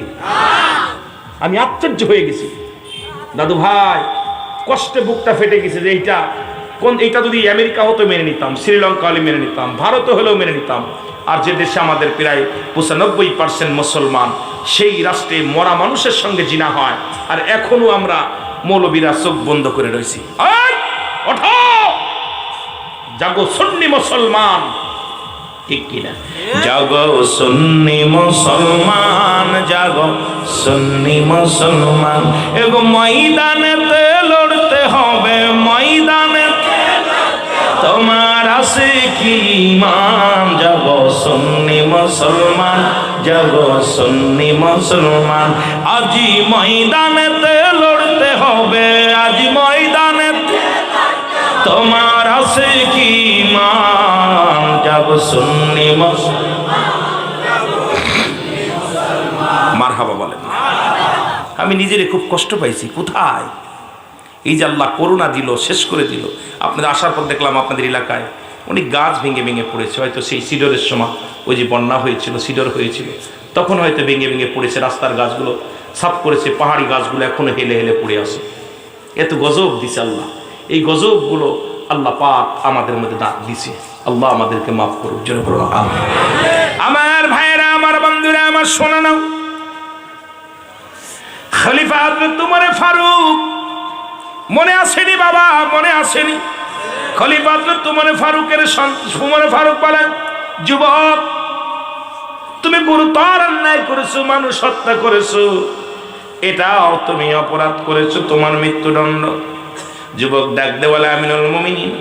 আমি আশ্চর্য হয়ে গেছি দাদু ভাই, কষ্টে বুকটা ফেটে গেছে যে এইটা যদি আমেরিকা হতো মেনে নিতাম, শ্রীলঙ্কা হলে মেনে নিতাম, ভারত হলেও মেনে নিতাম। আর যে দেশে আমাদের প্রায় 95% মুসলমান, সেই রাষ্ট্রে মরা মানুষের সঙ্গে জিনা হয়, আর এখনো আমরা মৌলবীরা চোখ বন্ধ করে রয়েছি। ওঠো, জাগো সুন্নি মুসলমান, ঠিক কিনা? জাগো সুন্নি মুসলমান, জাগো সুন্নি মুসলমান, এগো ময়দানেতে লড়তে হবে, ময়দানে তোমার আছে কি ঈমান? জাগো সুন্নি মুসলমান, জাগো সুন্নি মুসলমান, আজি ময়দানেতে লড়তে হবে, আজি ময়দানেতে তোমার আছে কি ঈমান? জাগো সুন্নি মুসলমান। মারহাবা বলেন। আমি নিজেরে খুব কষ্ট পাইছি। কোথায়? এই যে আল্লাহ করোনা দিল, শেষ করে দিল। আপনাদের আসার পর দেখলাম আপনাদের এলাকায় অনেক গাছ ভেঙে ভেঙে পড়েছে। হয়তো সেই সিডরের সময় ওই যে বন্যা হয়েছিল, সিডর হয়েছিল, তখন হয়তো ভেঙে ভেঙে পড়েছে। রাস্তার গাছগুলো সাফ করেছে, পাহাড়ি গাছগুলো এখনো হেলে হেলে পড়ে আছে। এত গজব দিছে আল্লাহ। এই গজবগুলো আল্লাহ পাক আমাদের মধ্যে দাঁত দিছে। আল্লাহ আমাদেরকে মাফ করুক। জন্য আমার ভাইয়েরা, আমার বন্ধুরা, আমার শোনা নাও, খলিফা হযরত উমর ফারুক মনে আসেনি বাবা? মনে আসেনি? খলিফা হযরত উমর ফারুকের উমর ফারুক বলেন, যুবক, তুমি গুরুতর অন্যায় করেছো, মানুষ হত্যা করেছো, এটাও তুমি অপরাধ করেছো, তোমার মৃত্যুদণ্ড। যুবক ডাক দে বলে, আমিনুল মুমিনিন,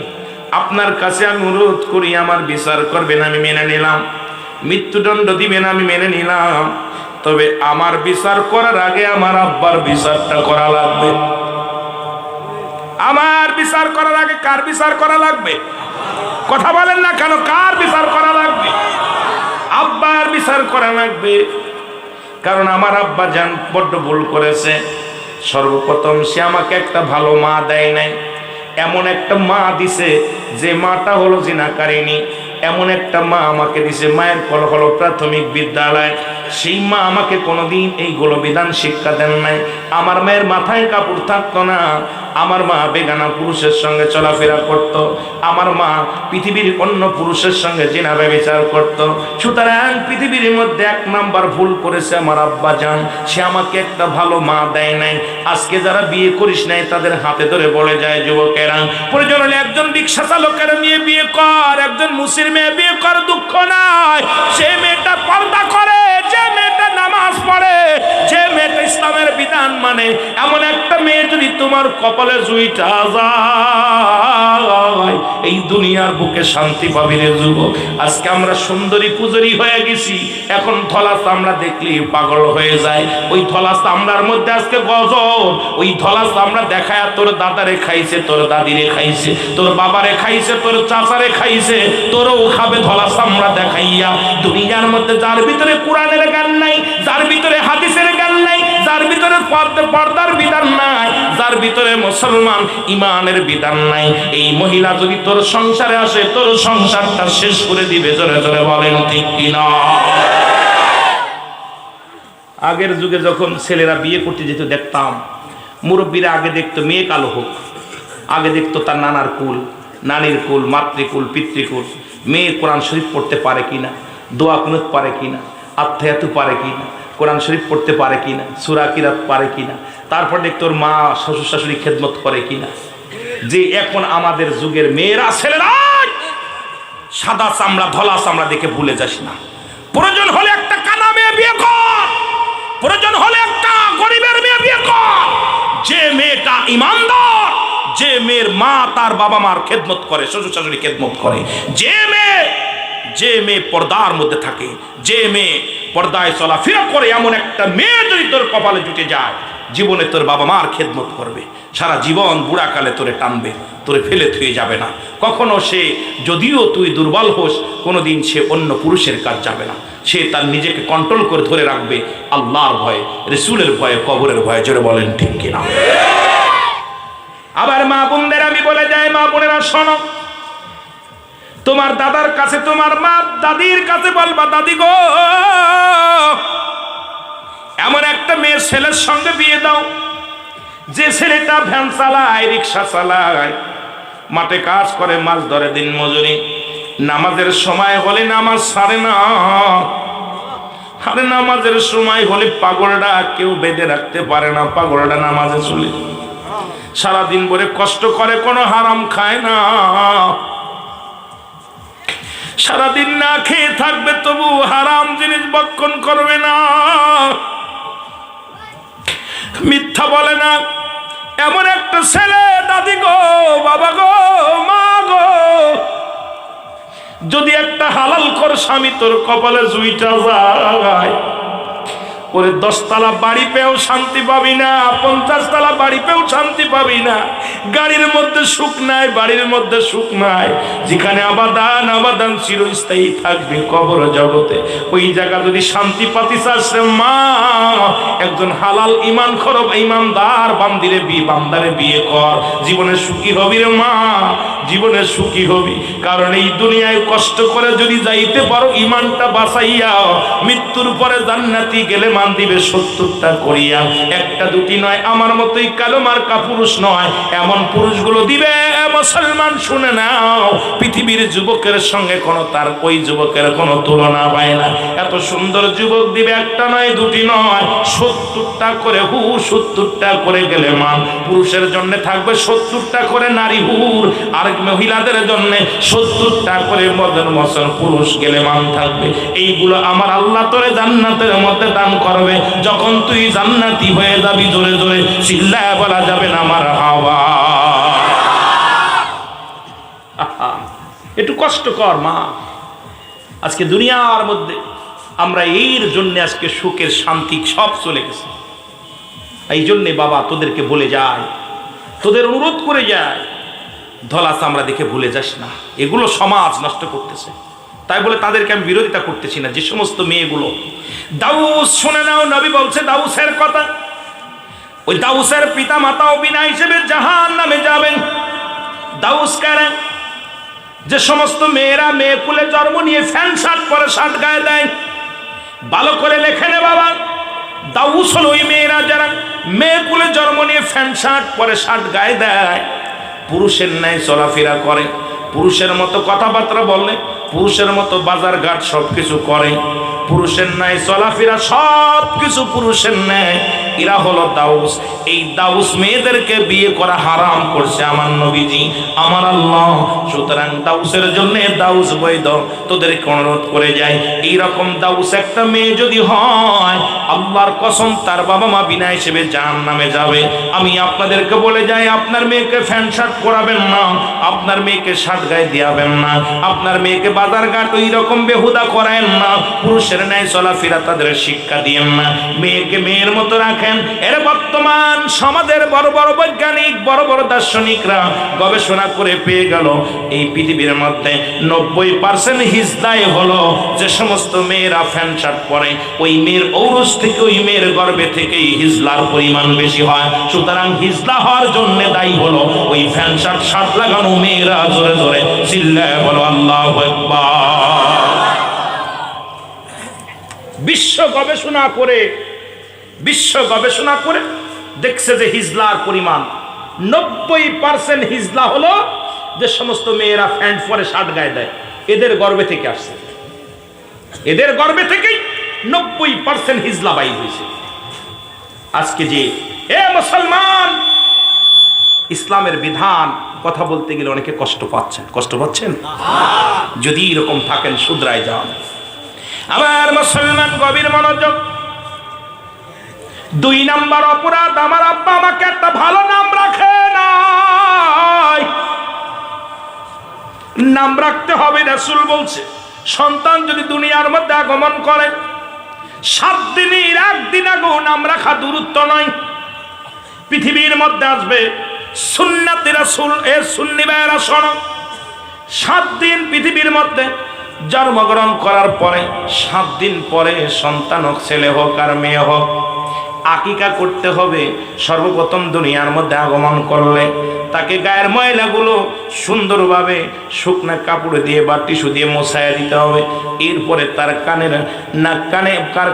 আপনার কাছে আমি অনুরোধ করি, আমার বিচার করবেন, আমি মেনে নিলাম। মৃত্যুদণ্ড দিবেন, আমি মেনে নিলাম। তবে আমার বিচার করার আগে আমার আব্বার বিচারটা করা লাগবে। আমার বিচার করার আগে কার বিচার করা লাগবে? কথা বলেন না কেন? কার বিচার করা লাগবে? আব্বার বিচার করা লাগবে। কারণ আমার আব্বা জান বড্ড ভুল করেছে। সর্বপ্রথম সে আমাকে একটা ভালো মা দেয় নাই, এমন একটা মা দিছে যে মাটা হলো জিনাকারিনী। এমন একটা মা আমাকে দিছে, মায়ের কোল হলো প্রাথমিক বিদ্যালয়। সেই মা আমাকে কোনোদিন এইগুলো বিধান শিক্ষা দেন নাই। আমার মায়ের মাথায় কাপড় থাকতো না, আমার মা বেগানা পুরুষের সঙ্গে চলাফেরা করত, আমার মা পৃথিবীর অন্য পুরুষের সঙ্গে জিনা ব্যভিচার করত। সুতরাং পৃথিবীর মধ্যে এক নাম্বার ভুল করেছে আমার আব্বা জান, সে আমাকে একটা ভালো মা দেয় নাই। আজকে যারা বিয়ে করিস নাই তাদের হাতে ধরে বলে যায় যুবকেরা, প্রয়োজন হলে একজন রিক্সা চালকের মেয়ে বিয়ে কর, একজন মুসলিম মেয়ে বিয়ে কর, দুঃখ নাই। সে মেয়েটা পর্দা করে, যে মেয়েটা নামাজ পড়ে, যে মেয়েটা ইসলামের বিধান মানে, এমন একটা মেয়ে যদি তোমার কপালে জুইটা যায়, এই দুনিয়ার বুকে শান্তি পাবি রে যুবক। আজকে আমরা সুন্দরী পুজরি হয়ে গেছি, এখন ধলা চামড়া দেখলেই পাগল হয়ে যায়। ওই ধলা চামড়ার মধ্যে আজকে গজব, ওই ধলা চামড়া দেখায় তোর দাদারে খাইছে, তোর দাদিরে খাইছে, তোর বাবারে খাইছে, তোর চাচারে খাইছে, তোরও খাবে ধলা চামড়া দেখাইয়া। দুনিয়ার মধ্যে যার ভিতরে কোরআনের জ্ঞান নাই, যার ভিতরে হাদিসের জ্ঞান নাই, যার ভিতরে পর্দার বিধান নাই, যার ভিতরে মুসলমান ইমানের বিধান নাই, এই মহিলা যদি তোর সংসারে আসে, তোর সংসারটা শেষ করে দিবে। জোরে জোরে বলেন ঠিক কিনা? আগের যুগে যখন ছেলেরা বিয়ে করতে যেত, দেখতাম মুরব্বীরা আগে দেখতো মেয়ে কালো হোক, আগে দেখতো তার নানার কুল, নানির কুল, মাতৃকুল, পিতৃকুল, মেয়ে কোরআন শরীফ পড়তে পারে কিনা, দোয়া কুনুত পারে কিনা, আত্মায়াতু পারে কিনা, কোরআন শরীফ পড়তে পারে কিনা, সূরা কিরাত পারে কিনা, তারপর দেখতো ওর মা শ্বশুর শাশুড়ি খেদমত করে কিনা। যে এখন আমাদের যুগের মেয়েরা ছেলেরা সাদা চামড়া ধলা চামড়া দেখে ভুলে যাস না। প্রয়োজন হলে একটা কানা মেয়ে বিয়ে কর, প্রয়োজন হলে একটা গরিবের মেয়ে বিয়ে কর, যে মেয়েটা ইমানদার, যে মেয়ের মা তার বাবা মার খেদমত করে, শ্বশুর শাশুড়ি খেদমত করে, যে মেয়ে পর্দার মধ্যে থাকে, যে মেয়ে পর্দায় চলাফেরা করে, এমন একটা মেয়ে যদি তোর কপালে জুটে যায়, জীবনে তোর বাবা মার খেদমত করবে, সারা জীবন বুড়াকালে তোরে টানবে, তোরে ফেলে থুয়ে যাবে না কখনো। সে যদিও তুই দুর্বল হোস, কোনোদিন সে অন্য পুরুষের কাজ যাবে না। সে তার নিজেকে কন্ট্রোল করে ধরে রাখবে আল্লাহর ভয়ে, রসুলের ভয়ে, কবরের ভয়ে। জোরে বলেন ঠিক কিনা? আবার মা বোনদের আমি বলে যাই, মা বোনেরা শোনো, তোমার দাদার কাছে, তোমার মা দাদির কাছে বলবা, দাদি গো, এমন একটা মেয়ে ছেলের সঙ্গে বিয়ে দাও, যে ছেলেটা ভ্যান চালায়, রিক্সা চালায়, মাঠে কাজ করে, মাছ ধরে, দিন মজুরি, নামাজের সময় হলে নামাজ ছাড়ে না। আরে নামাজের সময় হলে পাগলটা কেউ বেঁধে রাখতে পারে না, পাগলটা নামাজে চলে, সারাদিন ভরে কষ্ট করে, কোনো হারাম খায় না, সারাদিন না খেয়ে থাকবে, তবু হারাম জিনিস ভক্ষণ করবে না, মিথ্যা বলে না। এমন একটা ছেলে, দাদি গো, বাবা গো, মা গো, যদি একটা হালাল কর স্বামী তোর কপালে জুইটা যায়, ওরে 10 তলা বাড়ি পেয়েও শান্তি পাবি না, 50 তলা বাড়ি পেয়েও শান্তি পাবি না। গাড়ির মধ্যে সুখ নাই, বাড়ির মধ্যে সুখ নাই। যেখানে আবাদান আবাদান চিরস্থায়ী থাকবে কবর জগতে, ওই জায়গা যদি শান্তি পাতি চাস মা, একজন হালাল ইমান খরব ইমানদার বান্দারে বিয়ে কর, জীবনে সুখী হবি রে মা, জীবনে সুখী হবি। কারণ এই দুনিয়ায় কষ্ট করে যদি যাইতে পারো, ইমানটা বাঁচাইয়া, মৃত্যুর পরে জান্নাতি গেলে মান দিবে 70টা করিয়া, একটা দুটি নয়। আমার মতোই কালো মার্কা পুরুষ নয়, এমন পুরুষগুলো দিবে। মুসলমান শুনে নাও, পৃথিবীর যুবকের সঙ্গে তার ওই যুবকের কোনো তুলনা হয় না। এত সুন্দর যুবক দিবে, একটা নয়, দুটি নয়, 70টা করে 70টা করে গেলে মান। পুরুষের জন্য থাকবে 70টা করে নারী হুর, আর মহিলাদের জন্য 70টা করে মদন পুরুষ গেলে মান থাকবে। এইগুলো আমার আল্লাহ তোরে জান্নাতের মধ্যে দান করবে। যখন তুই জান্নাতি হয়ে যাবি, জোরে জোরে চিল্লায় বলা যাবে না আমার হাওয়া। একটু কষ্ট কর মা। আজকে দুনিয়ার মধ্যে আমরা এর জন্য আজকে সুখের শান্তি সব চলে গেছে। এই জন্যে বাবা তোদেরকে বলে যায়, তোদের অনুরোধ করে যায়, ধলা চামড়া দেখে ভুলে যাস না। এগুলো সমাজ নষ্ট করতেছে। তাই বলে তাদেরকে আমি বিরোধিতা করতেছি না। যে সমস্ত মেয়েগুলো দাউস, শুনে নাও, নবী বলছে দাউসের কথা। ওই দাউসের পিতা মাতাও বিনা হিসেবে জাহান্নামে যাবেন। দাউস কারা? যে সমস্ত মেয়েরা মেয়ে কুলে জন্ম নিয়ে ফ্যান শার্ট পরে, শার্ট গায়ে দেয়, ভালো করে লেখে নে বাবা। দাউস হলো ওই মেয়েরা যারা মেয়েগুলো জন্ম নিয়ে প্যান্ট শার্ট পরে, শার্ট গায়ে দেয়, পুরুষের ন্যায় চলাফেরা করে, পুরুষের মতো কথাবার্তা বলে, পুরুষের মতো বাজার ঘাট সবকিছু করে, পুরুষের ন্যায় চলাফেরা, সবকিছু পুরুষের ন্যায়। এরা হলো দাউস। এই দাউস মেয়েদেরকে বিয়ে করা হারাম করছে আমার নবীজি, আমার আল্লাহ। সুতরাং দাউসের জন্য দাউস বৈধ। তোদেরকে অনুরোধ করে যাই, এইরকম দাউস একটা মেয়ে যদি হয়, আল্লাহর কসম তার বাবা মা বিনা হিসেবে জাহান্নামে যাবে। আমি আপনাদেরকে বলে যাই, আপনার মেয়েকে প্যান্ট শার্ট পরাবেন না, আপনার মেয়েকে শার্ট গায়ে দিয়াবেন না, আপনার মেয়েকে বাজার ঘাট ওই রকম বেহুদা করেন না, পুরুষের ন্যায় চলাফেরা তাদের শিক্ষা দিয়েন না, মেয়েকে মেয়ের মতো রাখেন। এর বর্তমান সমাজের বড় বড় বৈজ্ঞানিক, বড় বড় দার্শনিকরা গবেষণা করে পেয়ে গেল, এই পৃথিবীর মধ্যে 90% হিজলাই হলো যে সমস্ত মেয়েরা প্যান্ট শার্ট পরে, ওই মেয়ের ঔরস থেকে, ওই মেয়ের গর্ভে থেকেই হিজলার পরিমাণ বেশি হয়। সুতরাং হিজলা হওয়ার জন্য দায়ী হলো ওই প্যান্ট শার্ট, শার্ট লাগানো মেয়েরা। জোরে জোরে চিল্লায় বলো আল্লাহু আকবার। বিশ্ব গবেষণা করে দেখছে যে হিজলার পরিমাণ 90% হিজলা হলো যে সমস্ত মেয়েরা প্যান্ট পরে, শার্ট গায়ে দেয়, এদের গর্ভে থেকে আসছে। এদের গর্ভে থেকেই 90% হিজলা বাইর হয়েছে। আজকে যে মুসলমান, ইসলামের বিধান কথা বলতে গেলে অনেকে কষ্ট পাচ্ছেন। যদি এরকম থাকেন শুধরায় যান। আমার মুসলমান গভীর মনোযোগ। 2 নাম্বার অপরাধ, আমার আব্বা আমাকে একটা ভালো নাম রাখে নাই। নাম রাখতে হবে, রাসূল বলছে সন্তান যদি দুনিয়ার মধ্যে আগমন করে 7 দিনের 1 দিন আগেও নাম রাখা দূরত্ব নয়। পৃথিবীর মধ্যে আসবে সুন্নাতে রাসূল, এ সুন্নি ভাইয়েরা শোনো, 7 দিন পৃথিবীর মধ্যে জন্মগ্রহণ করার পরে 7 দিন পরে সন্তান হোক, ছেলে হোক আর মেয়ে হোক, আকিকা করতে হবে। সর্বপ্রথম দুনিয়ার মধ্যে আগমন করলে তাকে গায়ের ময়লাগুলো সুন্দরভাবে শুকনা কাপড় দিয়ে বা টিস্যু দিয়ে মোছায়া দিতে হবে। এরপরে তার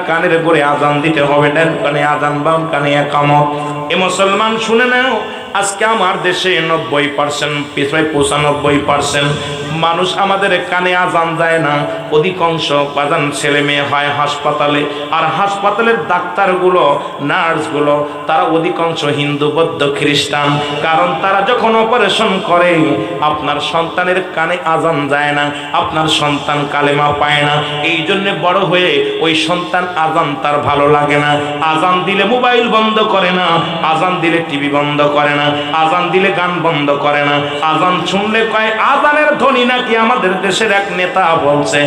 কানের উপরে আজান দিতে হবে, ডান কানে আজান, বাম কানে ইকামত। এ মুসলমান শুনে নাও, আজকে আমার দেশে 90%, 95% মানুষ আমাদের কানে আজান যায় না। অধিকাংশ আজান ছেলে মেয়ে হয় হাসপাতালে, আর হাসপাতালের ডাক্তারগুলো, নার্সগুলো তারা অধিকাংশ হিন্দু, বৌদ্ধ, খ্রিস্টান। কারণ তারা যখন অপারেশন করে আপনার সন্তানের কানে আজান যায় না, আপনার সন্তান কালেমা পায় না। এই জন্য বড় হয়ে ওই সন্তান আজান তার ভালো লাগে না। আজান দিলে মোবাইল বন্ধ করে না, আজান দিলে টিভি বন্ধ করে না, আজান দিলে গান বন্ধ করে না। আজান শুনলে কয় আজানের ধ্বনি নাকি আমাদের দেশের এক নেতা বলছে,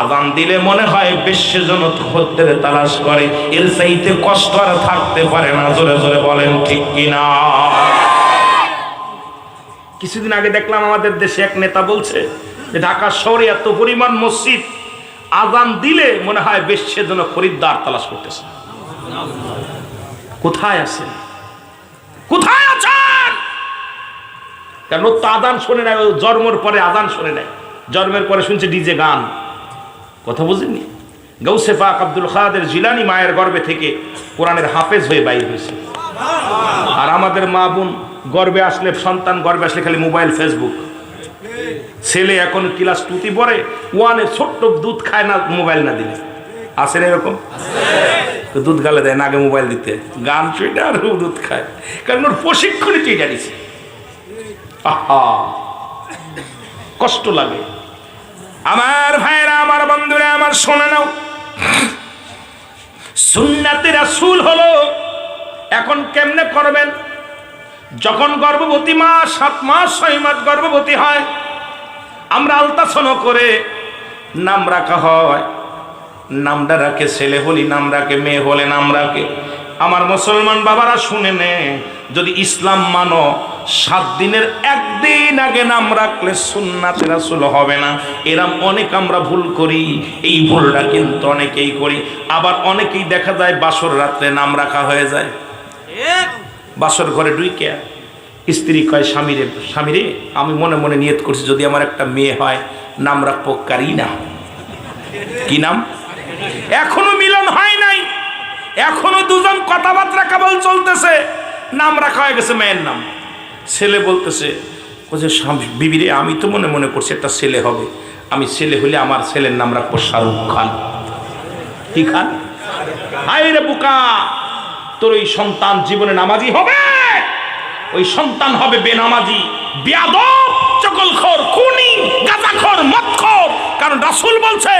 আজান দিলে মনে হয় বিশ্বজনত খদ্দের তালাশ করে, এর চাইতে কষ্ট আর থাকতে পারে না। জোরে জোরে বলেন ঠিক কিনা? কিছুদিন আগে দেখলাম আমাদের দেশে এক নেতা বলছে যে ঢাকা শহরে এত পরিমাণ মসজিদ, আজান দিলে মনে হয় বেশ্যের জন্য খরিদ্দার তালাশ করতেছে। কোথায় আছেন? কোথায় আছেন? কারণ ও তো আজান শোনে নাই, জন্মের পরে আজান শোনে নাই, জন্মের পরে শুনছে ডিজে গান। কথা বুঝেননি? গৌসে পাক আব্দুল কাদের জিলানী মায়ের গর্ভে থেকে কোরআনের হাফেজ হয়ে বাইর হয়েছে। আর আমাদের মা বোন গর্ভে আসলে, সন্তান গর্ভে আসলে খালি মোবাইল, ফেসবুক। ছেলে এখন ক্লাস 2 পড়ে, 1 ছোট্ট দুধ খায় না মোবাইল না দিলে। আছে না এরকম? তো দুধ গালে দেয় না, আগে মোবাইল দিতে, গান শুনে আর দুধ খায়, কারণ ওর প্রশিক্ষণই তুই জানিস। আহা, কষ্ট লাগে। আমার ভাইরা, আমার বন্ধুরা, আমার শোনে নাও, সুন্নাতে রাসূল হলো এখন কেমনে করবেন? যখন গর্ভবতী মা 7 মাস 6 মাস গর্ভবতী হয়, আমরা আলতাসন করে নাম রাখা হয়। নামটা রাখে, ছেলে হলি নাম রাখে, মেয়ে হলে নাম রাখে। আমার মুসলমান বাবারা শুনে নে, যদি ইসলাম মানো 7 দিনের 1 দিন আগে নাম রাখলে সুন্নাতে রাসূল হবে না। এরম অনেক আমরা ভুল করি, এই ভুলটা কিন্তু অনেকেই করি। আবার অনেকেই দেখা যায় বাসর রাত্রে নাম রাখা হয়ে যায়। বাসর ঘরে ঢুকে স্ত্রী কয় স্বামীরে আমি মনে মনে নিয়ত করছি যদি আমার একটা মেয়ে হয় নাম রাখবো কারিনা। কি নাম? এখনো মিল এখনো দুজন কথাবার্তা কেবল চলতেছে, নাম রাখা হয়ে গেছে মেয়ের নাম। ছেলে বলতেছে ও যে বিবিরে, আমি তো মনে মনে করছি একটা ছেলে হবে, আমি ছেলে হলে আমার ছেলের নাম রাখবো শাহরুখ খান। কি খান? হায় রে বুকা, তোর ওই সন্তান জীবনে নামাজি হবে, ওই সন্তান হবে বেনামাজি, বেয়াদব, চকলখোর, খুনি, গাঁজাখোর, মদখোর। কারণ রাসূল বলছে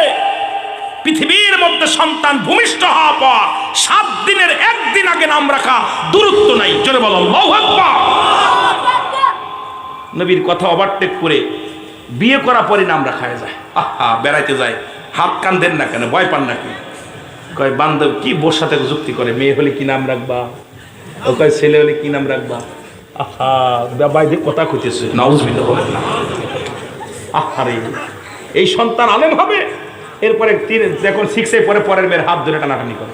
পৃথিবীর মধ্যে সন্তান ভূমিষ্ঠ হওয়ার পর 7 দিনের একদিন আগে নাম রাখা দূরত্ব নাই। জোরে বলো আল্লাহু আকবার। নবীর কথা ওভারটেক করে বিয়ে করা পরে নাম রাখা যায়। আহা, বেড়াইতে যায়, হাত কান দেন না কেন, ভয় পান নাকি? কয় বান্ধব কি বোর সাথে যুক্তি করে, মেয়ে হলে কি নাম রাখবা, ও কয় ছেলে হলে কি নাম রাখবা। আহা, বাইরে কথা কইতেছে, নাউজুবিল্লাহ বলেন না। আহারে, এই সন্তান আলেম হবে, এরপরে যখন 6-এ পরে পরের মেয়ের হাত ধরে টানাটানি করে,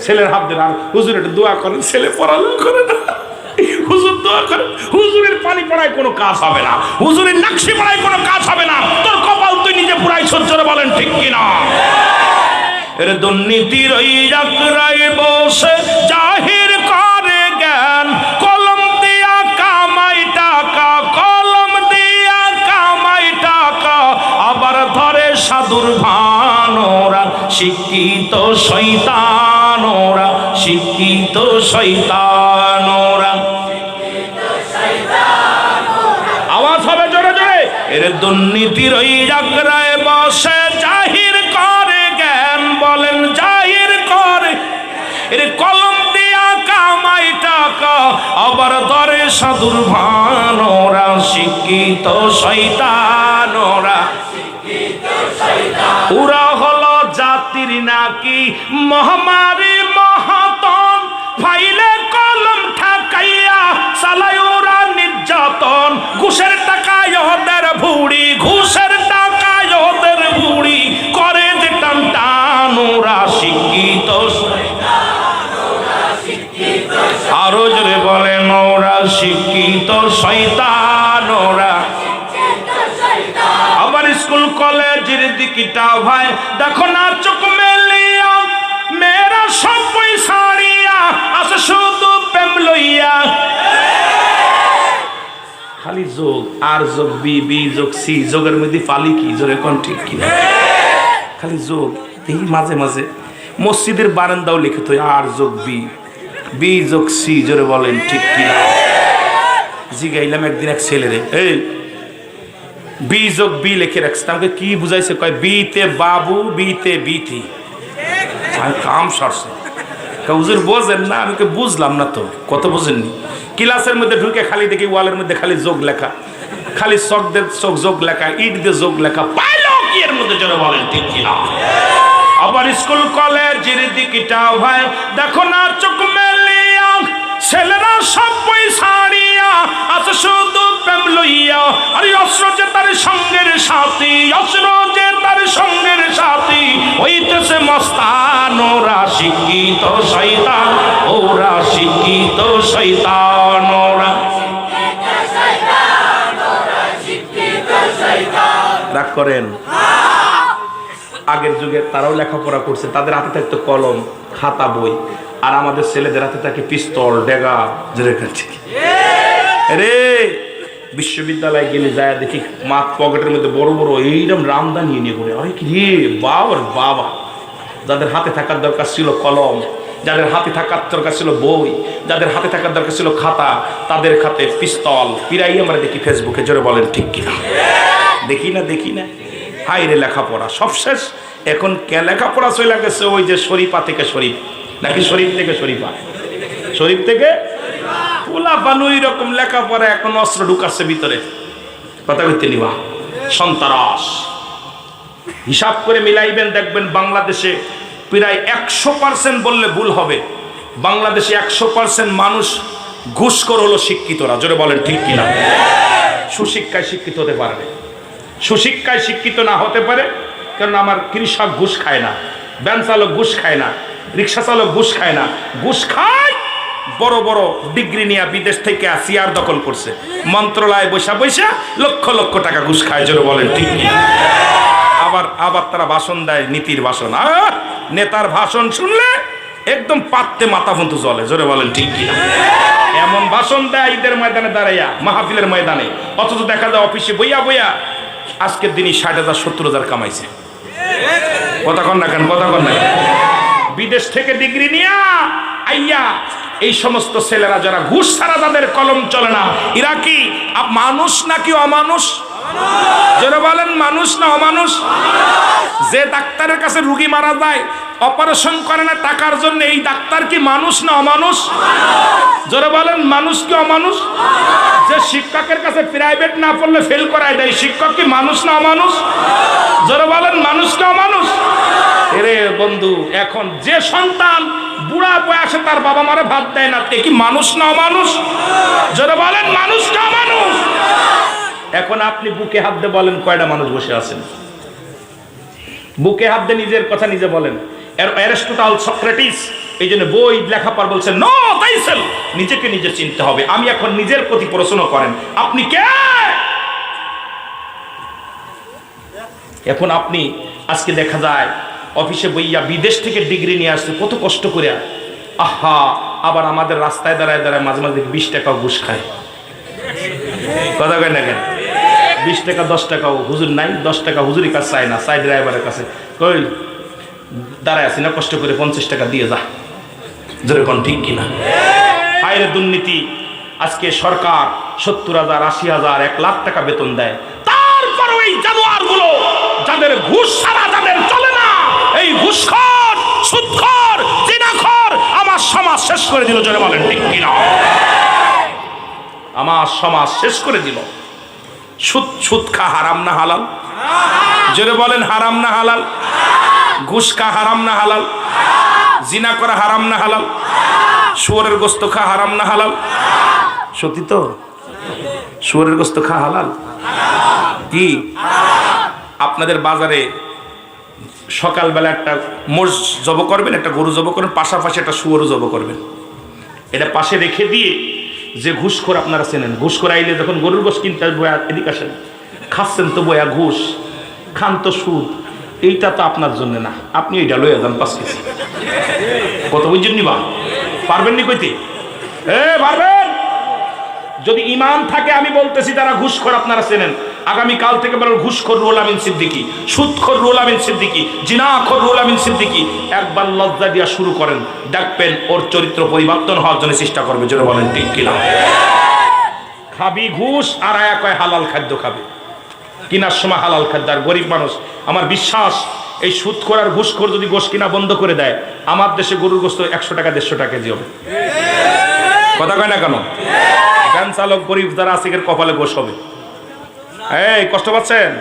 ছেলের হাত ধরে, আর হুজুর একটু দোয়া করেন, ছেলে পড়ালেখা করে না, হুজুর দোয়া করেন। হুজুরের পানি পড়ায় কোনো কাজ হবে না, হুজুরের নাকশি পড়ায় কোনো কাজ হবে না, তোর কপাল তুই নিজে পুরাই সহ্যরে বলেন ঠিক কিনা? এর দুর্নীতির ওই যাত্রায় বসে জাহির করে জ্ঞান, কলম দিয়া কামাই টাকা, কলম দিয়া কামাই টাকা, আবার ধরে সাধুর ভান। ওরা শিক্ষিত শয়তান, ওরা শিক্ষিত শয়তান, ওরা আওয়াজ হবে জোরে জোরে। এর দুর্নীতির ওই যাত্রায় বসে জাহির করে জ্ঞান, বলেন জাহির করে। এর কলম দিয়া কামাই টাকা, আবার ধরে সাধুর ভান। ওরা শিক্ষিত শয়তান, ওরা ওরা হলো জাতির নাকি মহামারী মহাতন, ফাইলে কলম ঠাকাইয়া চালায় ওরা নির্যাতন। ঘুষের টাকায় ওদের ভুড়ি, ঘুষের টাকায় ওদের ভুড়ি, করে যে টান টান। ওরা শিক্ষিত, আরো জোরে বলেন ওরা শিক্ষিত শয়তান, ওরা। আবার স্কুল কলেজের দিকটা ভাই দেখো না চোখ মেলিয়া, মেয়েরা সব পয়সাড়িয়া আছে শুধু প্রেম লইয়া। খালি যোগ আর যোগ, বি বি যোগ সি, যোগের মধ্যে পালি কি, জোরে কোন ঠিক কিনা? খালি যোগ। এই মাঝে মাঝে মসজিদের বারান্দাও লিখিত আর যোগ বি, বি যোগ সি, জোরে বলেন ঠিক কিনা? জিগাইলাম একদিন এক ছেলেরে, এই বি যোগ বি লিখে রাখছে, আমাকে কি বুঝাইছে? কয় বিতে বাবু, বিতে বিথি। কাম সারছে, হুজুর বোঝেন না? আমি বুঝলাম না তো, কত বোঝেননি? ক্লাসের মধ্যে ঢুকে খালি দেখি ওয়ালের মধ্যে খালি যোগ লেখা, খালি চকদের চোখ যোগ লেখা, ইট দিয়ে যোগ লেখা, পাইলো কি এর মধ্যে জোরে বলেন ঠিক কিনা? আবার স্কুল কলেজের দিকটা ভাই দেখো না চোখ মেলিয়া, ছেলেরা সব পয়সাড়িয়া আছে শুধু প্রেম লইয়া। আরে অস্ত্র যে তার সঙ্গের সাথী, অস্ত্র যে তার সঙ্গের সাথী, হইতেছে মস্তান। ওরা শিক্ষিত শয়তান, ওরা শিক্ষিত শয়তান, ওরা। রাগ করেন? আগের যুগে তারাও লেখাপড়া করছে, তাদের হাতে থাকতো কলম, খাতা, বই, আর আমাদের ছেলেদের হাতে থাকে পিস্তল, ডেগা। রে বিশ্ববিদ্যালয়ে গেলে যায় দেখি মা পকেটের মধ্যে বড় বড় এইরকম রামদানি নিয়ে করে, আরে কি রে বাবার বাবা। যাদের হাতে থাকার দরকার ছিল কলম, যাদের হাতে থাকার দরকার ছিল বই, যাদের হাতে থাকার দরকার ছিল খাতা, তাদের হাতে পিস্তল। পিরাই আমরা দেখি ফেসবুকে, জোরে বলেন ঠিক কিনা? দেখি না, দেখি না? হাই রে লেখাপড়া সব শেষ। এখন কে লেখাপড়া চলে গেছে ওই যে শরীফা থেকে শরীফ, নাকি শরীফ থেকে শরীফা, শরীফ থেকে পোলা বানু, রকম লেখাপড়া। এখন অস্ত্র ঢুকাচ্ছে ভিতরে, কথা কইতে নিবা সন্ত্রাস। হিসাব করে মিলাইবেন, দেখবেন বাংলাদেশে প্রায় 100% বললে ভুল হবে, বাংলাদেশে 100% মানুষ ঘুষখোর হলো শিক্ষিতরা। জোরে বলেন ঠিক কিনা? সুশিক্ষায় শিক্ষিত হতে পারবে, সুশিক্ষায় শিক্ষিত না হতে পারে। কারণ আমার কৃষক ঘুষ খায় না, ভ্যান চালক ঘুষ খায় না, রিক্সা চালক ঘুষ খায় না। ঘুষ খায় বড় বড় ডিগ্রি নিয়ে বিদেশ থেকে চেয়ার দখল করছে, মন্ত্রণালয়ে বৈশা বৈশা লক্ষ লক্ষ টাকা ঘুষ খায়। জোরে বলেন ঠিক কিনা? আবার তারা ভাষণ দেয়, নীতির ভাষণ। নেতার ভাষণ শুনলে একদম পাত্তে মাথা পর্যন্ত জলে, জোরে বলেন ঠিক কিনা? এমন ভাষণ দেয় ঈদের ময়দানে দাঁড়াইয়া, মাহফিলের ময়দানে, অথচ দেখা যায় অফিসে বইয়া বইয়া আজকের দিনই 60,000 70,000 কামাইছে। কথা কন না কেন? কথা কন না। বিদেশ থেকে ডিগ্রি নিয়া আইয়া এই সমস্ত ছেলেরা যারা ঘুষ ছাড়া যাদের কলম চলে না, এরা কি মানুষ নাকি অমানুষ? যারা বলেন মানুষ না অমানুষ? যে ডাক্তারের কাছে রুগী মারা যায়, অপারেশন করে না টাকার জন্য, এই ডাক্তার কি মানুষ না অমানুষ? যারা বলেন মানুষ কি অমানুষ? যে শিক্ষকের কাছে প্রাইভেট না পড়লে ফেল করায় দেয়, শিক্ষক কি মানুষ না অমানুষ? যারা বলেন মানুষ কি অমানুষ? এরে বন্ধু, এখন যে সন্তান বুড়া বয়সে তার বাবা মারে ভাত দেয় না, এ কি মানুষ না অমানুষ? যারা বলেন মানুষ না অমানুষ? এখন আপনি বুকে হাত দিয়ে বলেন কয়টা মানুষ বসে আছেন? বুকে হাত দিয়ে নিজের কথা নিজে বলেন। অ্যারিস্টটল, সক্রেটিস এই জন্য বই লেখাপড় বলছেন নো তাইসেল, নিজেকে নিজে চিনতে হবে। আমি এখন নিজের প্রতি প্রশ্ন করেন, আপনি কে? এখন আপনি আজকে দেখা যায় অফিসে বইয়া বিদেশ থেকে ডিগ্রি নিয়ে আসছে কত কষ্ট করে, আহা, আবার আমাদের রাস্তায় দাঁড়ায় দাঁড়ায় মাঝে মাঝে 20 টাকা ঘুষ খায়। কথা কয় না কেন? 20 টাকা 10 টাকাও হুজুর নাই, 10 টাকা হুজুরি কাছে চায় না, চাই ড্রাইভারের কাছে, কই দাঁড়ায় আছি না, কষ্ট করে 50 টাকা দিয়ে যা। যেরকম ঠিক কিনা? আইরে দুর্নীতি। আজকে সরকার 70,000 80,000 1 লাখ টাকা বেতন দেয়, তারপরও এই জানোয়ার গুলো যাদের ঘুষ ছাড়া যাদের চলে না, এই ঘুষখোর, সুদখোর, জিনাখোর আমার সমাজ শেষ করে দিল। জোরে বলেন ঠিক কিনা? আমার সমাজ শেষ করে দিল। সুদ খা হারাম না হালাল? জোরে বলেন হারাম না হালাল? ঘুষ খা হারাম না হালাল? জিনা করা হারাম না হালাল? শুয়োরের গোস্ত খা হারাম না হালাল? সত্যি তো? শুয়োরের গোস্ত খা হালাল কি? আপনাদের বাজারে সকালবেলা একটা মোষ জব করবেন, একটা গরু জব করবেন, পাশাপাশি একটা শুয়োরও জব করবেন। এটা পাশে রেখে দিয়ে, যে ঘুষখোর আপনারা চেনেন, ঘুষখোর আইলে যখন গরুর গোশ কিনতে বয়া এদিকে আসেন, খাচ্ছেন তো বয়া ঘুষ, খান তো সুদ, এইটা তো আপনার জন্য না, আপনি এইটা লইয়া যান 5 কেজি। কত বুঝছেন নিবা? পারবেন নি কইতে? পারবেন? যদি ইমান থাকে, আমি বলতেছি যারা ঘুষখোর আপনারা চেনেন, আগামী কাল থেকে বলেন ঘুষখোর রুহুল আমিন সিদ্দিকী, সুদখোর রুহুল আমিন সিদ্দিকী, জিনাখোর রুহুল আমিন সিদ্দিকী, একবার লজ্জা দিয়া শুরু করেন, দেখবেন ওর চরিত্র পরিবর্তন হওয়ার জন্য চেষ্টা করবে। জোরে বলেন ঠিক কিনা? খাবি ঘুষ আর আয়া কয় হালাল খাদ্য খাবে, কিনার সময় হালাল খাদ্য। আর গরিব মানুষ, আমার বিশ্বাস এই সুদখোর আর ঘুষখোর যদি গোশ কিনা বন্ধ করে দেয়, আমার দেশে গরুর গোশত 100 টাকা 150 টাকা কেজি হবে। কথা কয় না কেন? ভ্যান চালক গরিব যারা আছে এর কপালে গোশ হবে। এই কষ্ট পাচ্ছেন?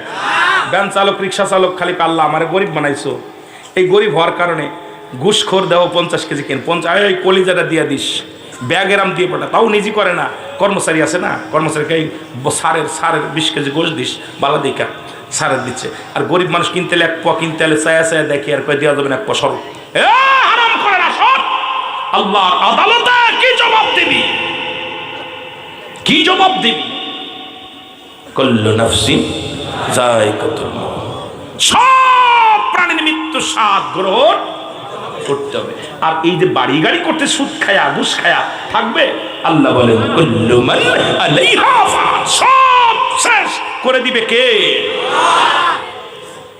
ভ্যান চালক, রিক্সা চালক খালি পাল্লা আমার গরিব বানাইছো। এই গরিব হওয়ার কারণে ঘুষখোর দেওয়া 50 কেজি কেন, 50 এই কলিজাটা দিয়ে দিস, ব্যাগেরাম দিয়ে পাঠা, তাও নিজে করে না, কর্মচারী আছে না, কর্মচারীকে এই সারের 20 কেজি গোশ দিস, বালা দিকা সারের দিচ্ছে। আর গরিব মানুষ কিনতে এলে 1 পোয়া কিনতে এলে চায়া চায়া দেখি, আর কয়ে দেওয়া যাবে না 1 পোয়া সরব। হারাম করে না সব। আল্লাহর আদালতে কি জবাব দিবি? কি জবাব দিবি? কুল্লু নাফসিন যায়কাতুল মউত, সব প্রাণীর মৃত্যু স্বাদ গ্রহণ করতে হবে। আর এই যে বাড়ি গাড়ি করতে সুদ খায়া ঘুষ খায়া থাকবে, আল্লাহ বলেন কুল্লু মান আলাইহা ফান, সব শেষ করে দিবে কে?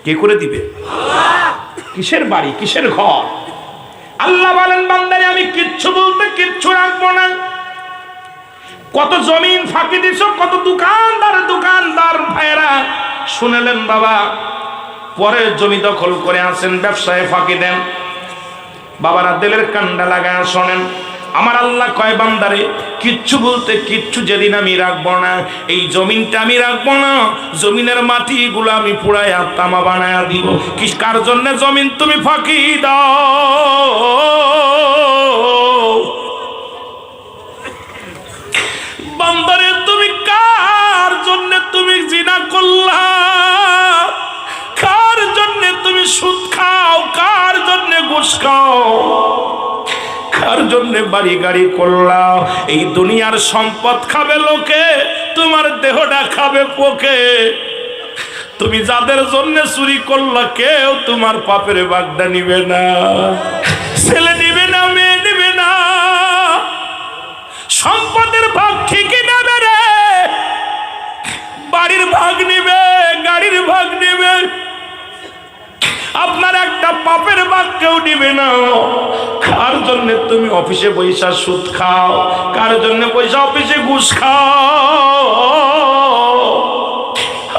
কে করে দিবে? কিসের বাড়ি, কিসের ঘর? আল্লাহ বলেন বান্দারে আমি কিচ্ছু বলতে কিচ্ছু রাখবো না। কত জমিন ফাঁকি দিছ, কত দোকানদার ভাইরা শুনেলেন বাবা, পরে জমি দখল করে আছেন, ব্যবসায় ফাঁকি দেন। বাবারা দিলের কান্ডা লাগায় শোনেন, আমার আল্লাহ কয় বান্দারে কিচ্ছু বলতে কিচ্ছু যেদিন আমি রাখবো না, এই জমিনটা আমি রাখবো না, জমিনের মাটিগুলো আমি পুড়াইয়া তামা বানায়া দিব। কি কার জন্য জমিন তুমি ফাঁকি দাও? বান্দারে তুমি কার জন্য তুমি জিনা করলা? কার জন্য তুমি সুদ খাও? কার জন্য ঘুষ খাও? কার জন্য বাড়ি গাড়ি করলা? এই দুনিয়ার সম্পদ খাবে লোকে, তোমার দেহটা খাবে পোকে। তুমি যাদের জন্য চুরি করলা, কেউ তোমার পাপের বাগদা নিবে না, ছেলে নিবে না, সম্পদের ভাগ ঠিকই নেবে রে, বাড়ির ভাগ নিবে, গাড়ির ভাগ নিবে, আপনার একটা পাপের ভাগ কেউ নিবে না। কার জন্য তুমি অফিসে পয়সা সুদ খাও, কার জন্য পয়সা অফিসে ঘুষ খাও?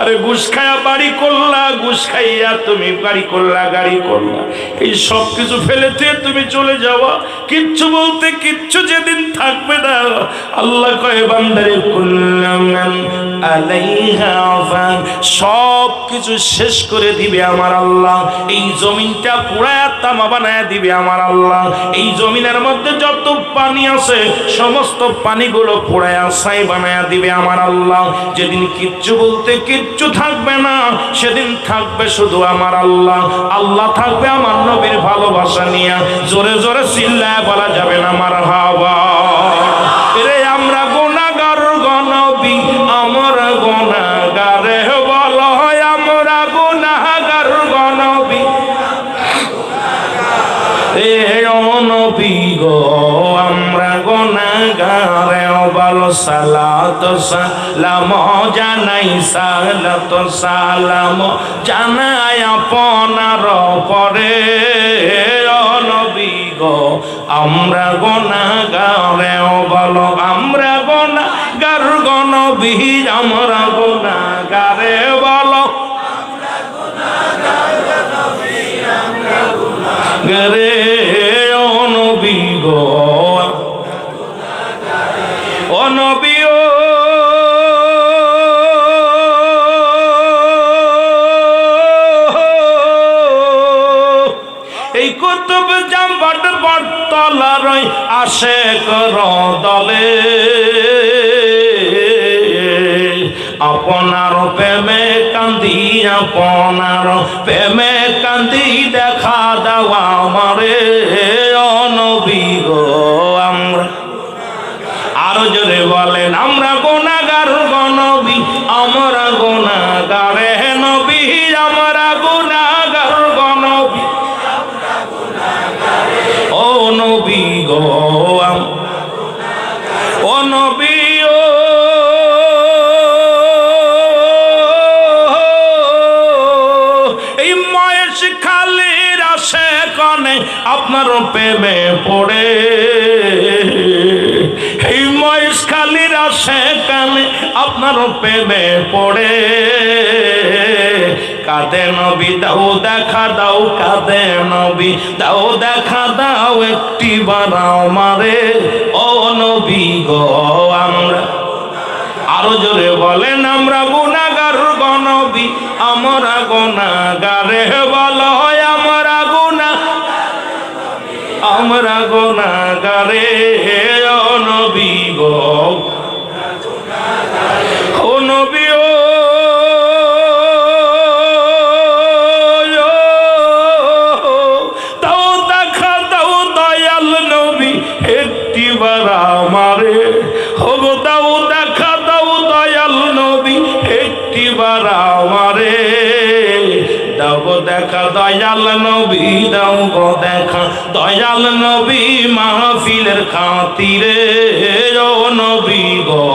আরে ঘুষ খায়া বাড়ি করলা, ঘুষ খাইয়া তুমি বাড়ি করলা, গাড়ি করলা, এই সব কিছু ফেলে দিয়ে তুমি চলে যাওয়া, কিচ্ছু বলতে কিচ্ছু যেদিন থাকবে না। আল্লাহ কয় বান্দারে কুল্লামান আলাইহা ফান, সব কিছু শেষ করে দিবে আমার আল্লাহ। এই জমিনটা পুরায়া তামা বানায়া দিবে আমার আল্লাহ। এই জমিনের মধ্যে যত পানি আছে সমস্ত পানিগুলো পুরায়া ছাই বানায়া দিবে আমার আল্লাহ। যেদিন কিচ্ছু বলতে কিচ্ছু থাকবে না, সেদিন থাকবে শুধু আমার আল্লাহ। আল্লাহ থাকবে আমার নবীর ভালোবাসা নিয়ে। জোরে জোরে চিল্লায় বলা যাবে না মারহাবা। রে আমরা গুনাহগার গো নবী, আমরা গুনাহগার বলো, আমরা গুনাহগার গো নবী, এ নবী গো আমরা গুনাহগার বলো। সালাত সালাম জানাই, সালাত সালাম জানাই আপনার পরে। নবী গো আমরা গুনাহগার বলো, আমরা গুনাহগার গো নবী, আমরা গুনাহগার বলো। গরে ও নবী গো, ও নবী ও এই কুতুব জামবাট বটতলার আসে কর দলে, আপনার প্রেমে কান্দি, আপনার প্রেমে কান্দি, দেখা দেওয়া আমারে। ও নবী গো আমরা, আরো জোরে বলেন আমরা গুনাহগার গো নবী, আমরা গুনাহগার হে নবী, আমরা গুনাহগার গো নবী। ও নবী গো ও নবী ও এই মহেশ খালির আসে কনে আপনার প্রেমে পড়ে, এই মহেশ খালির আসে কানে আপনার প্রেমে পড়ে। কাঁদে নবী দাও দেখা দাও, কাঁদে নবী দাও দেখা দাও, একটি বানাও মারে। ও নবী গো আমরা, আরো জোরে বলেন আমরা গুনাহগার গো নবী, আমরা গুনাহগার বলো, আমরা আমরা গুনাহগার। ও নবী গো ও নবী ও দাও দেখা দাও দয়াল নবী, একটি বার আমারে। ও দাও দেখা দাও দয়াল নবী, একটি বার আমারে। দাও গো দেখা দয়াল নবী, দাও গো দেখা দয়াল নবী, মাহফিলের খাতিরে। ও নবী গো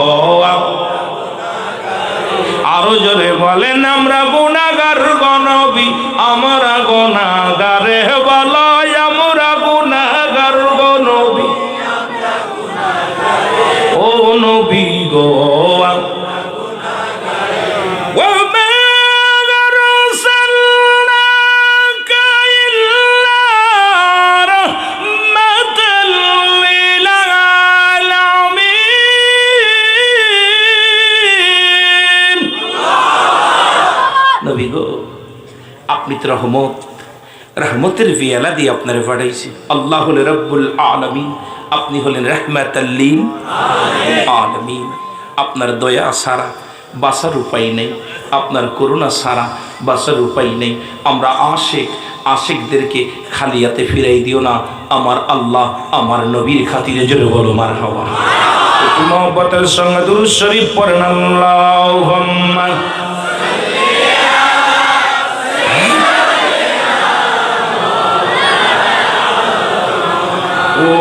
আরো জোরে বলেন আমরা গুনাহগার গো নবী, আমরা গুনাহগার বলো, আমরা গুনাহগার গো নবী। ও নবী গো নবী গো আপনি তো রহমত, রহমতের বিয়ালা দিয়ে আপনারে পাঠাইছি। আল্লাহ হলেন রব্বুল আলামিন, আপনি হলেন রাহমাতাল লিল আলামিন। আপনার দয়া ছাড়া বাঁচার উপায় নেই, আপনার করুণা ছাড়া বাঁচার উপায় নেই। আমরা আশিকদেরকে খালিয়াতে ফিরাই দিও না আমার আল্লাহ, আমার নবীর খাতিরে জোরে বলো মারহাবা। মুহাব্বতের সঙ্গে দুরূদ শরীফ পড়েন আল্লাহুম্মা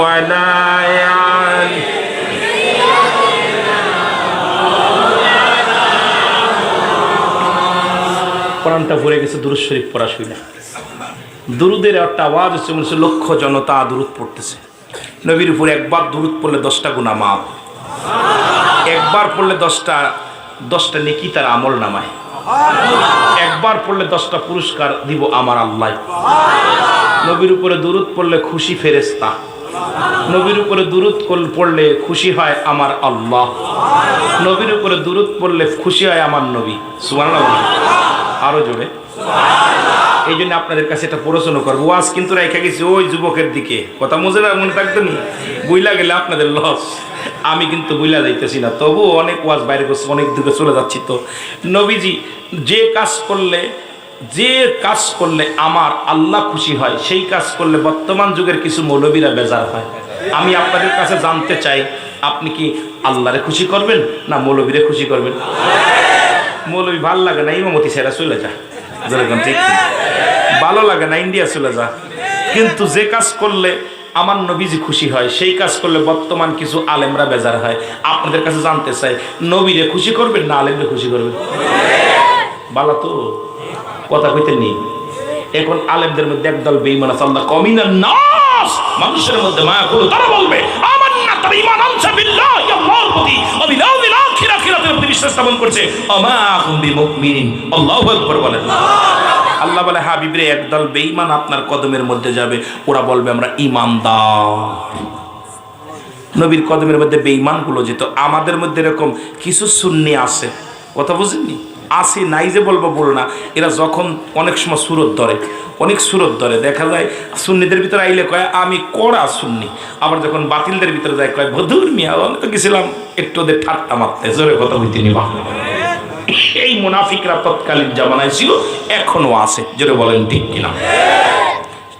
ولا প্রাণটা ভরে গেছে দুরূদ শরীফ পড়া শুনে। দুরুদের একটা আওয়াজ হচ্ছে, মনে হচ্ছে লক্ষ জনতা দুরুদ পড়তেছে। নবীর উপরে একবার দুরুদ পড়লে 10টা গুনাহ মাফ, একবার পড়লে 10টা নেকি তার আমল নামায়, একবার পড়লে 10টা পুরস্কার দিব আমার আল্লাহ। নবীর উপরে দুরুদ পড়লে খুশি ফেরেশতা, নবীর উপরে দুরুদ পড়লে খুশি হয় আমার আল্লাহ, নবীর উপরে দুরুদ পড়লে খুশি হয় আমার নবী। সুবহানাল্লাহ, আরো জোরে। এই জন্য আপনাদের কাছে একটা প্রশ্ন করবো, ওয়াজ কিন্তু রেখে গেছি ওই যুবকের দিকে, কথা মনে থাকতো নি, বুইলা গেলে আপনাদের লস। আমি কিন্তু বুইলা যাইতেছি না, তবু অনেক ওয়াজ বাইরে করছি, অনেক দিকে চলে যাচ্ছি। তো নবীজি যে কাজ করলে আমার আল্লাহ খুশি হয়, সেই কাজ করলে বর্তমান যুগের কিছু মৌলবীরা বেজার হয়। আমি আপনাদের কাছে জানতে চাই, আপনি কি আল্লাহরে খুশি করবেন না মৌলবীরে খুশি করবেন? মৌলবী ভাল লাগে না, ইমামতি ছেড়ে চলে যা, যেরকম ঠিক ভালো লাগে না, ইন্ডিয়া চলে যা। কিন্তু যে কাজ করলে আমার নবীজি খুশি হয়, সেই কাজ করলে বর্তমান কিছু আলেমরা বেজার হয়। আপনাদের কাছে জানতে চাই, নবীরে খুশি করবেন না আলেমরে খুশি করবেন? ভালো তো কথা কইতে নেই। এখন আলেমদের মধ্যে একদল বেঈমান আছে, আল্লাহ কমিনান নাস, মানুষের মধ্যে মায়া করো, তারা বলবে আমান্না, তারা ঈমান আনছে বিল্লাহি, আল্লাহর প্রতি, ওয়া বিল ইয়াউমিল আখির, আখিরাতের প্রতি বিশ্বাস স্থাপন করছে। আমা হুম বিমুমিনিন, আল্লাহু আকবার বলেন। আল্লাহ বলে হাবিবরে একদল বেঈমান আপনার কদমের মধ্যে যাবে, ওরা বলবে আমরা ঈমানদার। নবীর কদমের মধ্যে বেঈমানগুলো যেত। আমাদের মধ্যে এরকম কিছু সুন্নি আছে, কথা বুঝেননি, আসি নাই যে বলবো বল না, এরা যখন অনেক সময় অনেক সুরত ধরে দেখা যায়, সুন্নিদের ভিতরে আইলে কয় আমি কড়া সুন্নি, আবার যখন বাতিলদের ভিতরে যায় কয় বধুর মিয়া, আমি তো গেছিলাম একটু ওদের ঠাট্টা মারতে, জোরে কথা বলতে নিবা। এই মুনাফিকরা তৎকালীন জামানায় ছিল, এখনো আছে, জোরে বলেন ঠিক কিনা?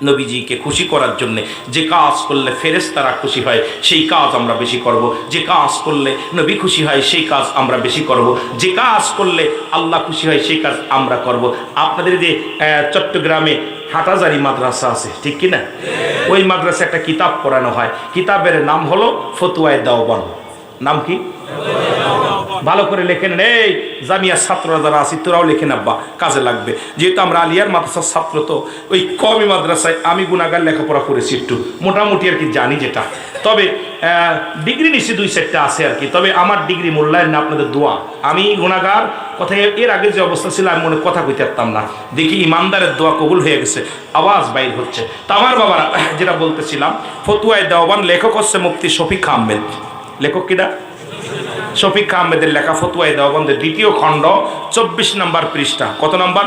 নবীজিকে খুশি করার জন্য যে কাজ করলে ফেরেশতারা খুশি হয়, সেই কাজ আমরা বেশি করব। যে কাজ করলে নবী খুশি হয়, সেই কাজ আমরা বেশি করব। যে কাজ করলে আল্লাহ খুশি হয়, সেই কাজ আমরা করব। আপনাদের যে চট্টগ্রামে হাটাজারি মাদ্রাসা আছে, ঠিক কিনা? ওই মাদ্রাসা একটা কিতাব পড়ানো হয়, কিতাবের নাম হলো ফতুয়ায়ে দেওবন্দ। নাম কি? ভালো করে লেখেন, এই জামিয়ার ছাত্ররা যারা আছি তোরাও লেখেন আব্বা, কাজে লাগবে। যেহেতু আমরা আলিয়ার মাদ্রাসার ছাত্র, তো ওই কমি মাদ্রাসায় আমি গুণাগার লেখাপড়া করেছি, একটু মোটামুটি আর কি জানি যেটা। তবে ডিগ্রি নিশ্চয়ই 2-4টা আছে আর কি। তবে আমার ডিগ্রি মূল্যায়ন না, আপনাদের দোয়া। আমি গুণাগার কথা, এর আগে যে অবস্থা ছিল আমি মনে কথা কইতে পারতাম না, দেখি ইমানদারের দোয়া কবুল হয়ে গেছে, আওয়াজ বাইর হচ্ছে। তা আমার বাবারা, যেটা বলতেছিলাম, ফতুয়ায়ে দেওবন্দ, লেখক হচ্ছে মুফতি শফিক আহমেদ। লেখক কিনা? শফিক আহমেদের লেখা ফতুয়ায়ে দেওবন্দের 2য় খণ্ড 24 নম্বর পৃষ্ঠা। কত নম্বর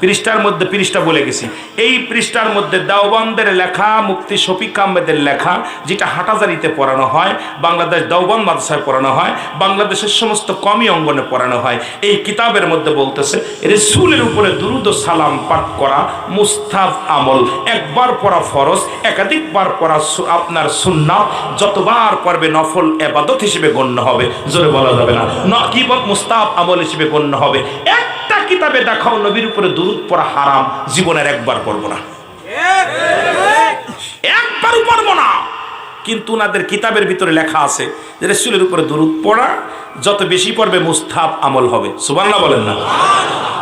পৃষ্ঠার মধ্যে? পৃষ্ঠা বলে গেছি। এই পৃষ্ঠার মধ্যে দেওবন্দের লেখা, মুফতি শফিক আহমেদের লেখা, যেটা হাটাজারিতে পড়ানো হয়, বাংলাদেশ দেওবন্দ মাদ্রাসায় পড়ানো হয়, বাংলাদেশের সমস্ত কমি অঙ্গনে পড়ানো হয়। এই কিতাবের মধ্যে বলতেছে রাসূলের উপরে দুরূদ ও সালাম পাঠ করা মুস্তাহাব আমল, একবার পড়া ফরজ, একাধিকবার পড়া আপনার সুন্নাত, যতবার পড়বে নফল ইবাদত হিসেবে গণ্য হবে। জোরে বলা যাবে না, নকিবত মুস্তাহাব আমল হিসেবে গণ্য হবে। একটা কিতাবে দেখাও নবীর উপরে দুরূদ পড়া হারাম, জীবনের একবার পড়বো না, একবারও পড়বো না। কিন্তু ওনাদের কিতাবের ভিতরে লেখা আছে যে রাসূলের উপরে দুরূদ পড়া যত বেশি পড়বে মুস্তাহাব আমল হবে। সুবহানাল্লাহ বলেন না?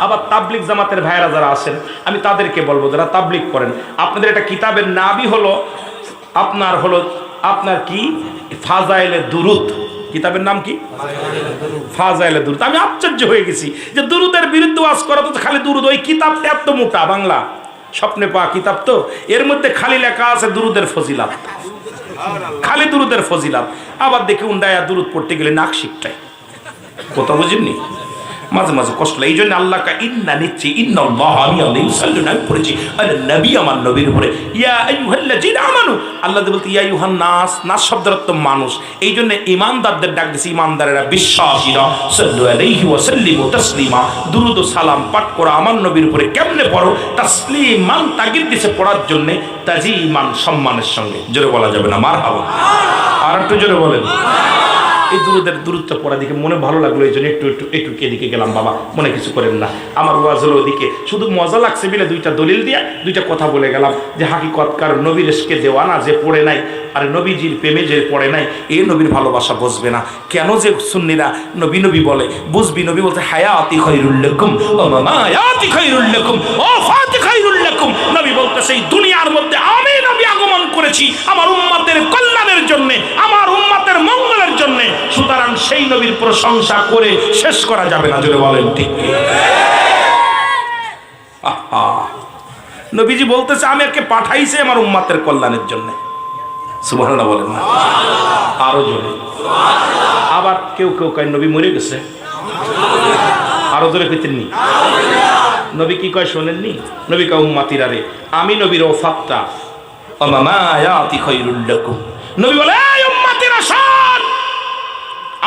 আবার তাবলিগ জামাতের ভাইরা যারা আছেন, আমি তাদেরকে বলবো, যারা তাবলিগ করেন, আপনাদের একটা কিতাবের নামই হলো আপনার কি ফাজাইলে দুরূদ। কিতাবের নাম কি? ফাজাইলে দুরূদ। আমি আশ্চর্য হয়ে গেছি যে দুরূদের বিরুদ্ধে ওয়াজ করা, তো খালি দুরূদ। ওই কিতাবটা এত মোটা, বাংলা স্বপ্নে পাওয়া কিতাব, তো এর মধ্যে খালি লেখা আছে দুরূদের ফজিলাত, খালি দুরূদের ফজিলাত। আবার দেখি উন্ডায়া দুরূদ পড়তে গেলে নাক শিকটায়, কথা বুঝেননি? মাঝে মাঝে কষ্ট লাগে। এই জন্য আল্লাহ ইন্না নিচ্ছি, ইন্নাল্লাহ, আমি পড়েছি নবী, আমার নবীর উপরে ইয়া আইয়ুহাল্লাযীনা আমানু, আল্লাহ বলতে ইয়া আইয়ুহান নাস, নাস শব্দের অর্থ মানুষ। এই জন্য ইমানদারদের ডাক দিয়েছে, ইমানদারেরা, বিশ্বাসীরা, সাল্লু আলাইহি ওয়া সাল্লিমু তাসলিমা, দুরূদ ও সালাম পাঠ করো আমার নবীর উপরে। কেমনে পড়ো? তাসলিমান, তাগিদ দিয়েছে পড়ার জন্য, তাজিমান, সম্মানের সঙ্গে। জোরে বলা যাবে না মারহাবা? আর একটু জোরে বলেন। এই দূরত্বটা পড়া দিকে মনে ভালো লাগলো, এই জন্য একটু এদিকে গেলাম। বাবা মনে কিছু করেন না, আমার ওয়াজ হলো ওদিকে, শুধু মজা লাগছে বলে দুইটা দলিল দিয়া দুইটা কথা বলে গেলাম যে হাকিকতকার নবীর এসকে দেওয়ানা যে পড়ে নাই আর নবীজির প্রেমে যে পড়ে নাই এ নবীর ভালোবাসা বুঝবে না। কেন যে সুন্নিরা নবী নবী বলে বুঝবি, নবী বলতে হায়াতি খায়রুল লাকুম ও মামায়াতি খায়রুল লাকুম ও ফাতি খায়রুল লাকুম। নবী বলতে সেই দুনিয়ার মধ্যে আমি নবী আগমন করেছি আমার উম্মতের কল্যাণের জন্য, আমার উম্মতের মঙ্গলের জন্য, সুতরাং সেই নবীর প্রশংসা করে শেষ করা যাবে না। জোরে বলেন ঠিক কি? নবীজি বলতেছে আমি একে পাঠাইছি আমার উম্মতের কল্যাণের জন্য। সুবহানাল্লাহ বলেন না? আরো জোরে। আবার কেউ কয় নবী মরে গেছে, আরো জোরে কইতেননি? নবী কি কয় শোনেননি? নবী কয় উম্মতিরা রে আমি নবীর ওফাতটা মামায়াতি খায়রুল লাকুম। নবী বলে এই উম্মতিরা শোন,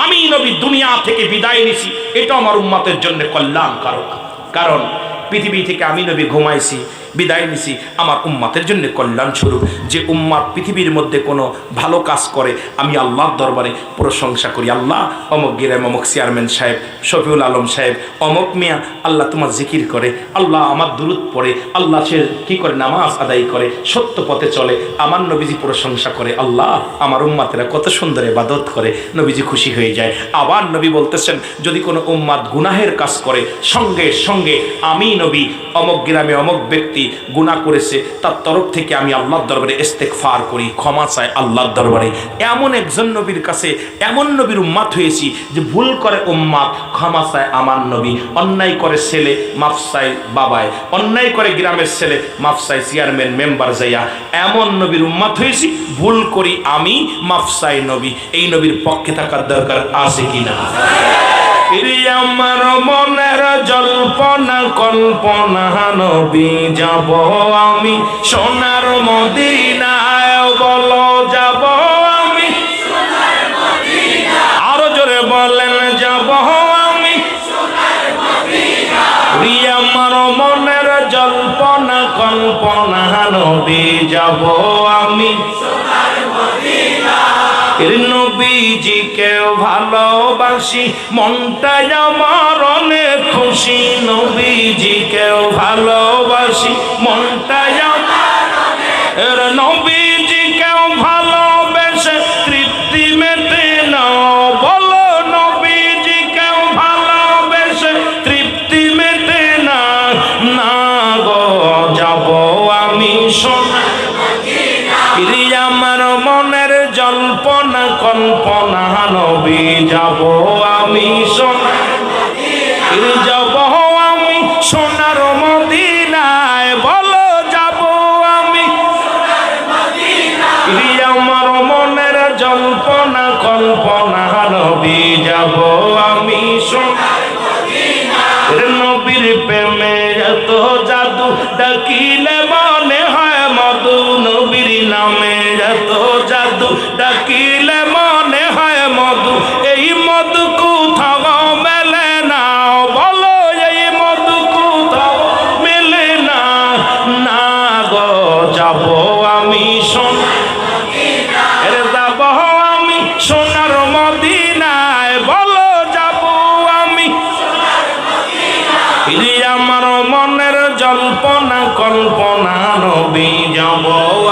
আমি নবী দুনিয়া থেকে বিদায় নিছি, এটা আমার উম্মতের জন্য কল্যাণকারক। কারণ পৃথিবী থেকে আমি নবী ঘুমাইছি, বিদায় নিছি আমার উম্মাতের জন্য কল্যাণ স্বরূপ। যে উম্মাত পৃথিবীর মধ্যে কোনো ভালো কাজ করে আমি আল্লাহর দরবারে প্রশংসা করি, আল্লাহ অমুক গিরাম অমুক চেয়ারম্যান সাহেব শফিউল আলম সাহেব অমুক মিয়া আল্লাহ তোমার জিকির করে, আল্লাহ আমার দুরূদ পড়ে, আল্লাহ সে কি করে নামাজ আদায় করে, সত্য পথে চলে, আমার নবীজি প্রশংসা করে, আল্লাহ আমার উম্মাতেরা কত সুন্দর ইবাদত করে, নবীজি খুশি হয়ে যায়। আবার নবী বলতেছেন যদি কোনো উম্মাত গুনাহের কাজ করে সঙ্গে সঙ্গে আমি নবী অমুক গ্রামে অমুক ব্যক্তি গুনাহ করেছে তার তরফ থেকে আমি আল্লাহর দরবারে ইস্তেগফার করি, ক্ষমা চাই আল্লাহর দরবারে। এমন একজন নবীর কাছে এমন নবীর উম্মাত হয়েছি যে ভুল করে উম্মাত ক্ষমা চায় আমার নবী, অন্যায় করে ছেলে মাফ চায় বাবায়, অন্যায় করে গ্রামের ছেলে মাফ চায় চেয়ারম্যান মেম্বার যাইয়া, এমন নবীর উম্মাত হয়েছি। ভুল করি আমি মাফ চাই নবী, এই নবীর পক্ষে থাকার দরকার আছে কিনা? আমার মনের জল্পনা কল্পনা নবী যাব আমি সোনার মদিনায়, বলো যাব আমি সোনার মদিনায়, আরো জোরে বলেন যাব আমি সোনার মদিনায়। আমার মনের জল্পনা কল্পনা নবী যাব আমি সোনার মদিনায়। নবীজিকে ভালোবাসি মনটাই আমার অনেক খুশি, নবীজিকে ভালোবাসি মনটাই আমার অনেক, নবীজিকে ভালোবেসে তৃপ্তি মেটে না, বলো নবীজিকে ভালোবেসে তৃপ্তি মেটে না, না গো যাব আমি সোনার মদিনায়। আমার মনের জল্পনা কল্পনা নবী যাব আমি সোনার মদিনায়, যাব আমি সোনার মদিনায়, বলো যাব আমি সোনার মদিনায়। আমার মনের জল্পনা কল্পনা নবী যাব আমি সোনার মদিনায়। নবীর প্রেমে এত জাদু ডাকিলে মনে হয় মধু, নবীর নামে এত জাদু ডাকিলে মনে হয় মধু, এই মধু কোথাও মেলে না, বলো এই মধু কোথাও মেলে না, না গো যাব আমি সোনার মদিনায়, যাব আমি সোনার মদিনায়, বলো যাব আমি সোনার মদিনায়। আমার মনের জল্পনা কল্পনা নবী যাব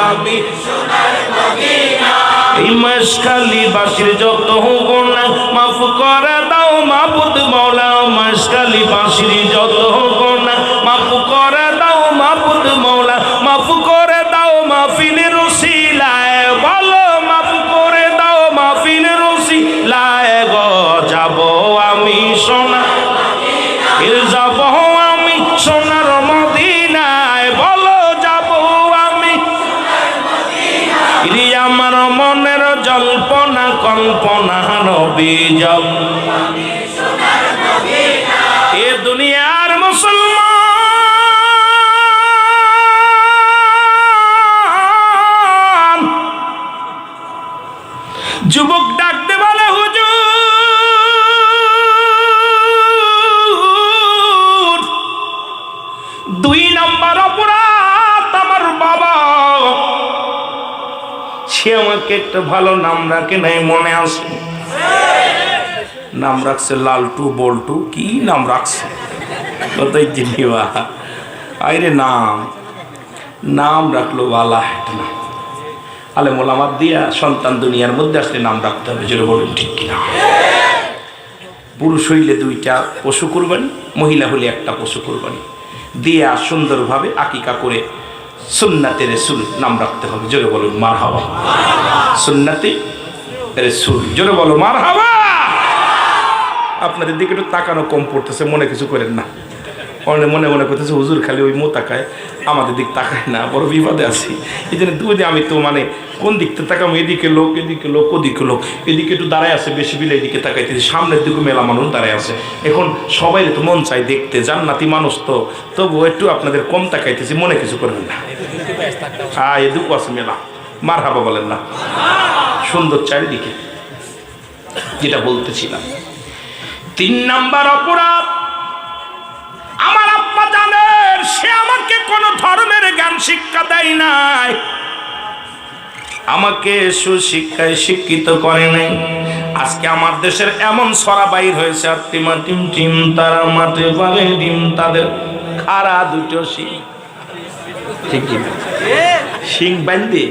আমি সোনার মদিনায়। এই মশখালী বাসীর যত গুনাহ মাফ করে দাও মাবুদ মওলা, মশখালী বাসীর যত গুনাহ মাফ করে দাও মাবুদ মওলা, মাফ করে দাও মাহফিলের উসিলায়, বলো মাফ করে দাও মাহফিলের উসিলায়, গো যাব আমি সোনার মদিনায়, যাব আমি সোনার মদিনায়, বলো যাব আমি সোনার মদিনায়। আমার মনের জল্পনা কল্পনা নবী যাব আমি সোনার মদিনায়। এ দুনিয়ার মুসলমান যুবক ডাকতে বলে হুজুর 2 নম্বর অপরাধ আমার বাবা, সে আমাকে একটা ভালো নাম রাখে নাই, মনে আছে নাম রাখছে লালটু বল্টু, কি নাম রাখছে কতই জিনিবা। আরে নাম রাখলো বালা একটা নাম। আলে মোলামাত দিয়া সন্তান দুনিয়ার মধ্যে আসলে নাম রাখতে হবে, যেটা বলুন ঠিক কিনা। পুরুষ হইলে 2টা পশু কুরবানি, মহিলা হলে 1টা পশু কুরবানি দিয়া সুন্দরভাবে আকিকা করে সুন্নাতে রাসূল নাম রাখতে হবে, জোরে বলুন মারহাবা। সুন্নাতে রাসূল, জোরে বলো মারহাবা। আপনাদের দিকে একটু তাকানো কম পড়তেছে, মনে কিছু করেন না। মনে মনে করতেছে হুজুর খালি ওই তাকায়, আমাদের দিক তাকায় না, বড় বিপদে আছি। এই জন্য দুই আমি তো কোন দিকতে তাকাম, এদিকে লোক ওদিকে লোক, এদিকে একটু দাঁড়ায় আছে বেশি বিলে, এদিকে তাকাইতেছি, সামনের দিকে মেলা মানুষ দাঁড়ায় আছে। এখন সবাই তো মন চাই দেখতে, জান্নাতি মানুষ তো, তবু একটু আপনাদের কম তাকাইতেছি, মনে কিছু করবেন না। হ্যাঁ এদিকে আছে মেলা, মারহাবা বলেন না। সুন্দর চারিদিকে। যেটা বলতেছিলাম, 3 নাম্বার অপরাধ, আমার আব্বা জানেন সে আমাকে কোন ধর্মের জ্ঞান শিক্ষা দেয় নাই, আমাকে সুশিক্ষায় শিক্ষিত করে নাই। আজকে আমার দেশের এমন ছড়া বাইর হয়েছে, আর টিম টিম তারা মাঠে পারে ডিম, তাদের খাড়া 2টো শিং, ঠিক শিং বান্ধে।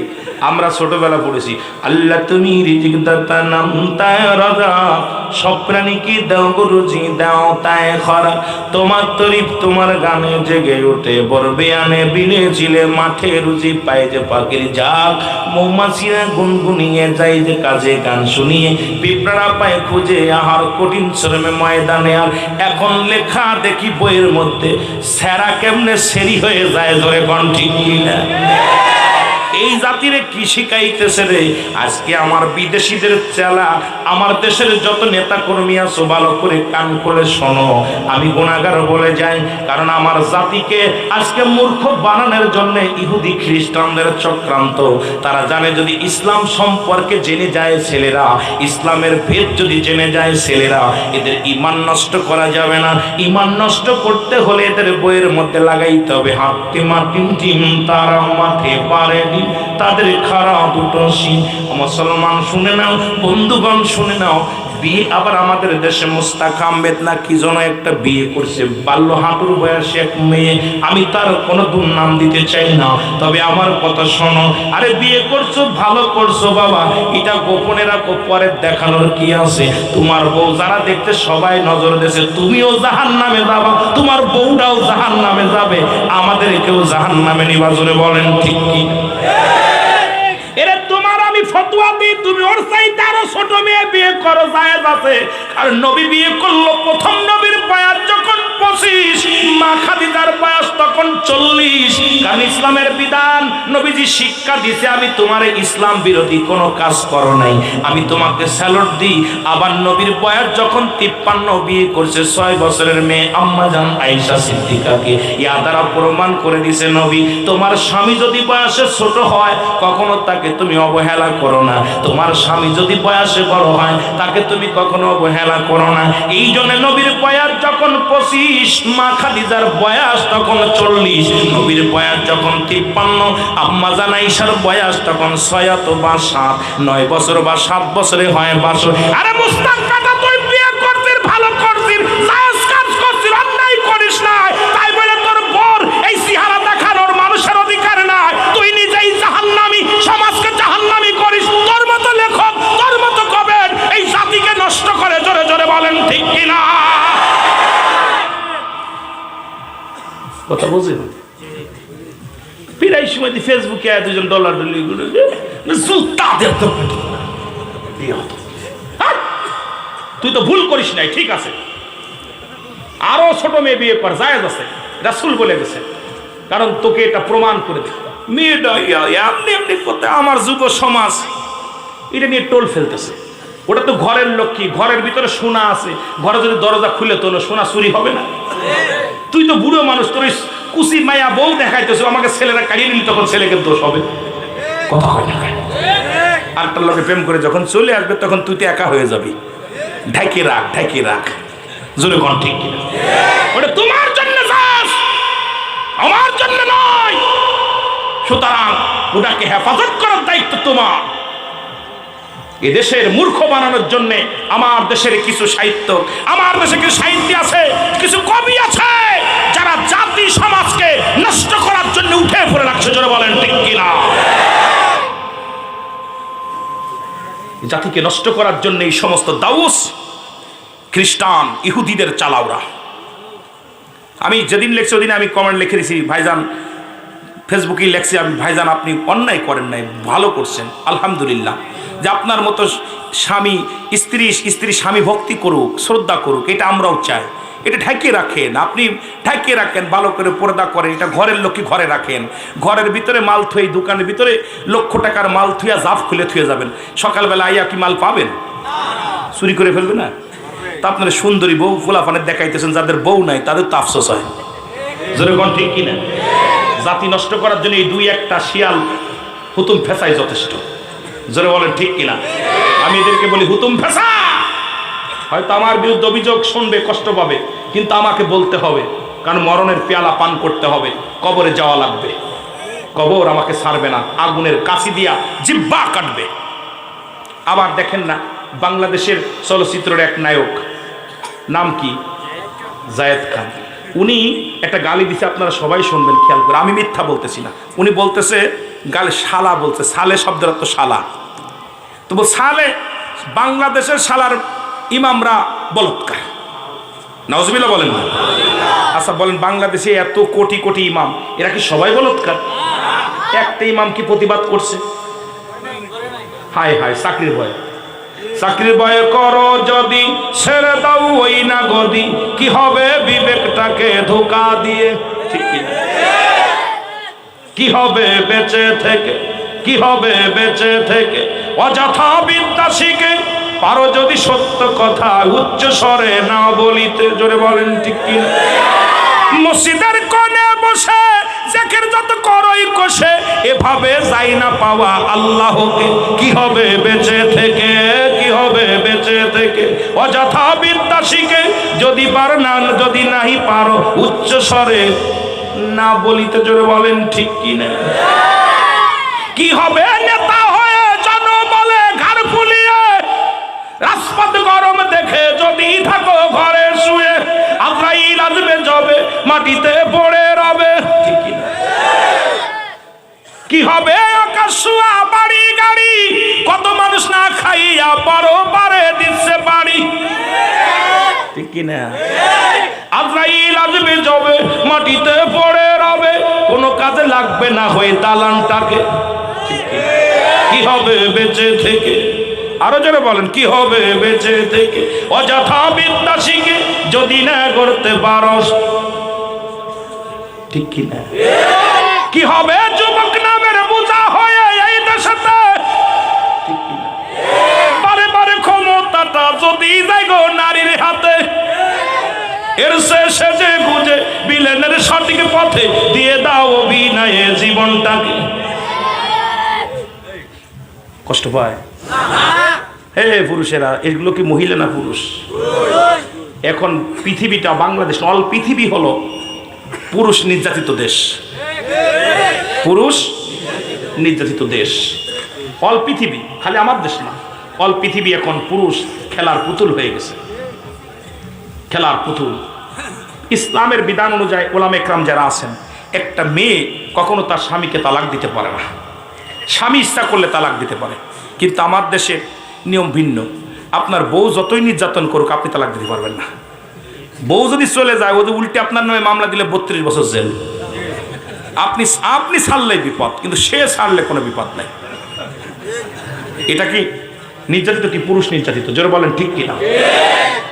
আমরা ছোটবেলা পড়েছি, আল্লাহ তুমি রিজিক দাতা নাম তাই রাজা, সব প্রাণীকে দাও রুজি দাও তাই খরা, তোমার তরিফ তোমার গানে জেগে ওঠে বরবে আনে, বিলে চিলে মাঠে রুজি পায় যে পাখির ঝাঁক, মৌমাছিরা গুনগুনিয়ে যায় যে কাজে গান শুনিয়ে, পিঁপড়া পায় খুঁজে আহার কঠিন শ্রমে ময়দানে। আর এখন লেখা দেখি বইয়ের মধ্যে, সেরা কেমনে সেরি হয়ে যায়, ধরে কোন ঠিক কিনা। এই জাতিরে কি শিখাইতেছে রে? আজকে আমার বিদেশিদের চেলা, আমার দেশের যত নেতা কর্মী আছো ভালো করে কান করে শোনো, আমি গুনাহগার বলে যাই, কারণ আমার জাতিকে আজকে মূর্খ বানানোর জন্য ইহুদি খ্রিস্টানদের চক্রান্ত। তারা জানে যদি ইসলাম সম্পর্কে জেনে যায় ছেলেরা, ইসলামের ভেদ যদি জেনে যায় ছেলেরা, এদের ঈমান নষ্ট করা যাবে না। ঈমান নষ্ট করতে হলে এদের বইয়ের মধ্যে লাগাইতে হবে, হাতে মাটিম টিম তারা মাঠে পারে তাদের খারাপ 2টো শিং। মুসলমান শুনে নাও, বন্ধুগণ শুনে নাও, বিয়ে আবার আমাদের দেশে মুস্তাক আহমেদ না কি যেন একটা বিয়ে করছে, বাল্য হাঁটুর বয়সী এক মেয়ে। আমি তার কোনো দুর্নাম দিতে চাই না, তবে আমার কথা শোনো। আরে বিয়ে করছো ভালো করছো বাবা, এটা গোপনে রাখো, পরে দেখানোর কি আছে। তোমার বউ যারা দেখতে সবাই নজর দেশে, তুমিও জাহান্নামে যাবা, তোমার বউটাও জাহান্নামে যাবে, আমাদের কেউ জাহান্নামে নিবা, জোরে বলেন ঠিক কি। এরে তোমার আমি ফতোয়া দিই, তুমি ওর চাইতে আরো ছোট মেয়ে বিয়ে করো, জায়েজ আছে। আর নবী বিয়ে করলো, প্রথম নবীর বয়স যখন 25, মা খাদিজার বয়স তখন 40। কারণ ইসলামের বিধান নবীজি শিক্ষা দিয়েছে, আমি তোমার ইসলাম বিরোধী কোনো কাজ করো নাই, আমি তোমাকে স্যালুট দিই। আবার নবীর বয়স যখন 53, বিয়ে করছে 6 বছরের মেয়ে আম্মা জান আয়েশা সিদ্দিকাকে। ইয়া দ্বারা প্রমাণ করে দিয়েছে নবী, তোমার স্বামী যদি বয়সে ছোট হয় কখনো তাকে তুমি অবহেলা করো না, তোমার স্বামী যদি বয়সে বড় হয় তাকে তুমি কখনো অবহেলা করো না। এই জন্য নবীর বয়স যখন 25, মা খাদিজার বয়স তখন 40, নবীর বয়স যখন 53, আম্মা জান আয়েশার বয়স তখন 6 অথবা 7, 9 বছর বা 7 বছরে হয় বাসর। আরে মুস্তাক কাটা, তুই বিয়ে করছিস ভালো করছিস, জায়েজ কাজ করছিস, অন্যায় করিস না, তাই বলে তোর বর এই চেহারা দেখানোর মানুষের অধিকার নাই। তুই নিজেই জাহান্নামী, সমাজকে জাহান্নামী করিস, তোর মতো লেখক, তোর মতো কবের এই জাতিকে নষ্ট করে, জোরে জোরে বলেন ঠিক কিনা। কথা বুঝেন? প্রায় সময় ফেসবুকে দুজন ডলার ডলি গুলো তুই তো ভুল করিস নাই, ঠিক আছে, আরো ছোট মেয়ে বিয়ে কর, জায়েজ আছে, রাসূল বলে গেছে। কারণ তোকে এটা প্রমাণ করে দে, মেয়েটা এমনি এমনি করতে আমার যুব সমাজ এটা নিয়ে টোল ফেলতেছে। ওটা তো ঘরের লক্ষ্মী, ঘরের ভিতরে সোনা আছে, ঘরে যদি দরজা খুলে তোলো সোনা চুরি হবে না? তুই তো বুড়ো মানুষ, তোর কুচি মায়া বউ দেখাইতেছ, আমাকে ছেলেরা কাড়িয়ে নিলি তখন ছেলেকে দোষ হবে, কথা হয় না। আরেকটার লোকে প্রেম করে যখন চলে আসবে তখন তুই তো একা হয়ে যাবি, ঢাকি রাখ, জোরে কোন ঠিক কিনা। ওটা তোমার জন্য যাস, আমার জন্য নয়। সুতরাং ওটাকে হেফাজত করার দায়িত্ব তোমার। এদেশের মূর্খ বানানোর জন্য আমার দেশের কিছু সাহিত্য, আমার দেশে কিছু সাহিত্য আছে, কিছু কবি আছে যারা জাতি সমাজকে নষ্ট করার জন্য উঠে পড়ে রাখছে। জোরে বলেন ঠিক কিনা? জাতিকে নষ্ট করার জন্য এই সমস্ত দাউস খ্রিস্টান ইহুদিদের চালাওরা। আমি যেদিন লেখছি ওদিন আমি কমেন্ট লিখে দিয়েছি, ভাইজান ফেসবুকে লেখছি আমি, ভাইজান আপনি অন্যায় করেন নাই, ভালো করছেন, আলহামদুলিল্লাহ। যে আপনার মতো স্বামী স্ত্রী স্বামী ভক্তি করুক, শ্রদ্ধা করুক, এটা আমরাও চাই। এটা ঢাকিয়ে রাখেন, আপনি ঢাকিয়ে রাখেন, ভালো করে পর্দা করেন, এটা ঘরের লোককে ঘরে রাখেন। ঘরের ভিতরে মাল থুয়ে, দোকানের ভিতরে লক্ষ টাকার মাল থুয়া জাফ খুলে থুয়ে যাবেন, সকালবেলা আইয়া কি মাল পাবেন? চুরি করে ফেলবে না? তা আপনারা সুন্দরী বউ ফুলাফানের দেখাইতেছেন, যাদের বউ নাই তাদের তো আফসোস হয়। জোরে কোন ঠিক কিনা? জাতি নষ্ট করার জন্য এই দুই একটা শিয়াল হুতুম ফেসাই যথেষ্ট। জোরে বলেন ঠিক কিনা? আমি এদেরকে বলি হুতুম ফেসা। হয়তো আমার বিরুদ্ধে অভিযোগ শুনবে, কষ্ট পাবে, কিন্তু আমাকে বলতে হবে, কারণ মরণের পেয়ালা পান করতে হবে, কবরে যাওয়া লাগবে। কবর আমাকে ছাড়বে না, আগুনের কাছি দিয়া জিহ্বা কাটবে। আবার দেখেন না, বাংলাদেশের চলচ্চিত্রের এক নায়ক, নাম কি? জায়েদ খান। উনি একটা গালি দিছে, আপনারা সবাই শুনবেন, খেয়াল করে, আমি মিথ্যা বলতেছি না। উনি বলতেছে গালি শালা বলছে, সালে শব্দের অর্থ শালা। তো সালে বাংলাদেশের শালার ইমামরা বলৎকার, নাউজুবিল্লাহ বলেন না? আচ্ছা বলেন, বাংলাদেশে এত কোটি কোটি ইমাম, এরা কি সবাই বলৎকার? একটা ইমাম কি প্রতিবাদ করছে? হায় হায়, চাকরির ভয়, চাকরির ভয়ে করো যদি, ছেড়ে দাও ওই না গদি, কি হবে বিবেকটাকে ধোঁকা দিয়ে। ঠিক কিনা? কি হবে বেঁচে থেকে, কি হবে বেঁচে থেকে, অযথা বিদ্যা শিখে পারো যদি সত্য কথা উচ্চ স্বরে না বলিতে। জোরে বলেন ঠিক কিনা? মসজিদের কোণে বসে জেকের যত করই কষে, এভাবে যাই না পাওয়া আল্লাহকে, কি হবে বেঁচে থেকে, কি হবে বেঁচে থেকে, অযথা বিদ্যা শিখে যদি পারো না, যদি নাহি পারো উচ্চ স্বরে না বলিতে। জোরে বলেন ঠিক কিনা? কি হবে নেতা হয়ে জনবলে ঘাড় ফুলিয়ে, রাজপথ গরম দেখে যদি থাকো ঘরে শুয়ে, আজরাইল আসবে যবে মাটিতে পড়ে রবে। ঠিক কিনা? কি হবে আকাশ ছোঁয়া বাড়ি গাড়ি, কত মানুষ না খাইয়া পারো পারে দিচ্ছে বাড়ি। ঠিক কিনা? আজরাইল আসবে যবে মাটিতে পড়ে রবে, কোনো কাজে লাগবে না হয়ে দালানটাকে। কি হবে বেঁচে থেকে, আরো জোরে বলেন, কি হবে বেঁচে থেকে, অযথা বিদ্যা শিখে যদি না করতে পারস। ঠিক কিনা? কি হবে যুবক নামের বোঝা হয়ে এই দেশেতে। ঠিক কিনা? বারে বারে ক্ষমতাটা যদি যাই গো নারীর হাতে, এর শেষে যে গুজে বিলেনের সঠিক পথে দিয়ে দাও অভিনয়ে জীবনটাকে। কষ্ট পায় হে পুরুষেরা, এগুলো কি মহিলা না পুরুষ? এখন পৃথিবীটা, বাংলাদেশ অল পৃথিবী হলো পুরুষ নির্যাতিত দেশ, পুরুষ নির্যাতিত দেশ। অল পৃথিবী, খালি আমার দেশ না, অল পৃথিবী এখন পুরুষ খেলার পুতুল হয়ে গেছে, খেলার পুতুল। ইসলামের বিধান অনুযায়ী ওলামা একরাম যারা আছেন, একটা মেয়ে কখনো তার স্বামীকে তালাক দিতে পারে না। স্বামী ইচ্ছা করলে তালাক দিতে পারে, কিন্তু আমার দেশে নিয়ম ভিন্ন। আপনার বউ যতই নির্যাতন করুক, আপনি তালাক দিতে পারবেন না। বউ যদি চলে যায়, ও যদি উল্টে আপনার নামে মামলা দিলে 32 বছর জেল। আপনি ছাড়লেই বিপদ, কিন্তু সে ছাড়লে কোনো বিপদ নাই। এটা কি নির্যাতিত, কি পুরুষ নির্যাতিত? জোরে বলেন ঠিক কিনা?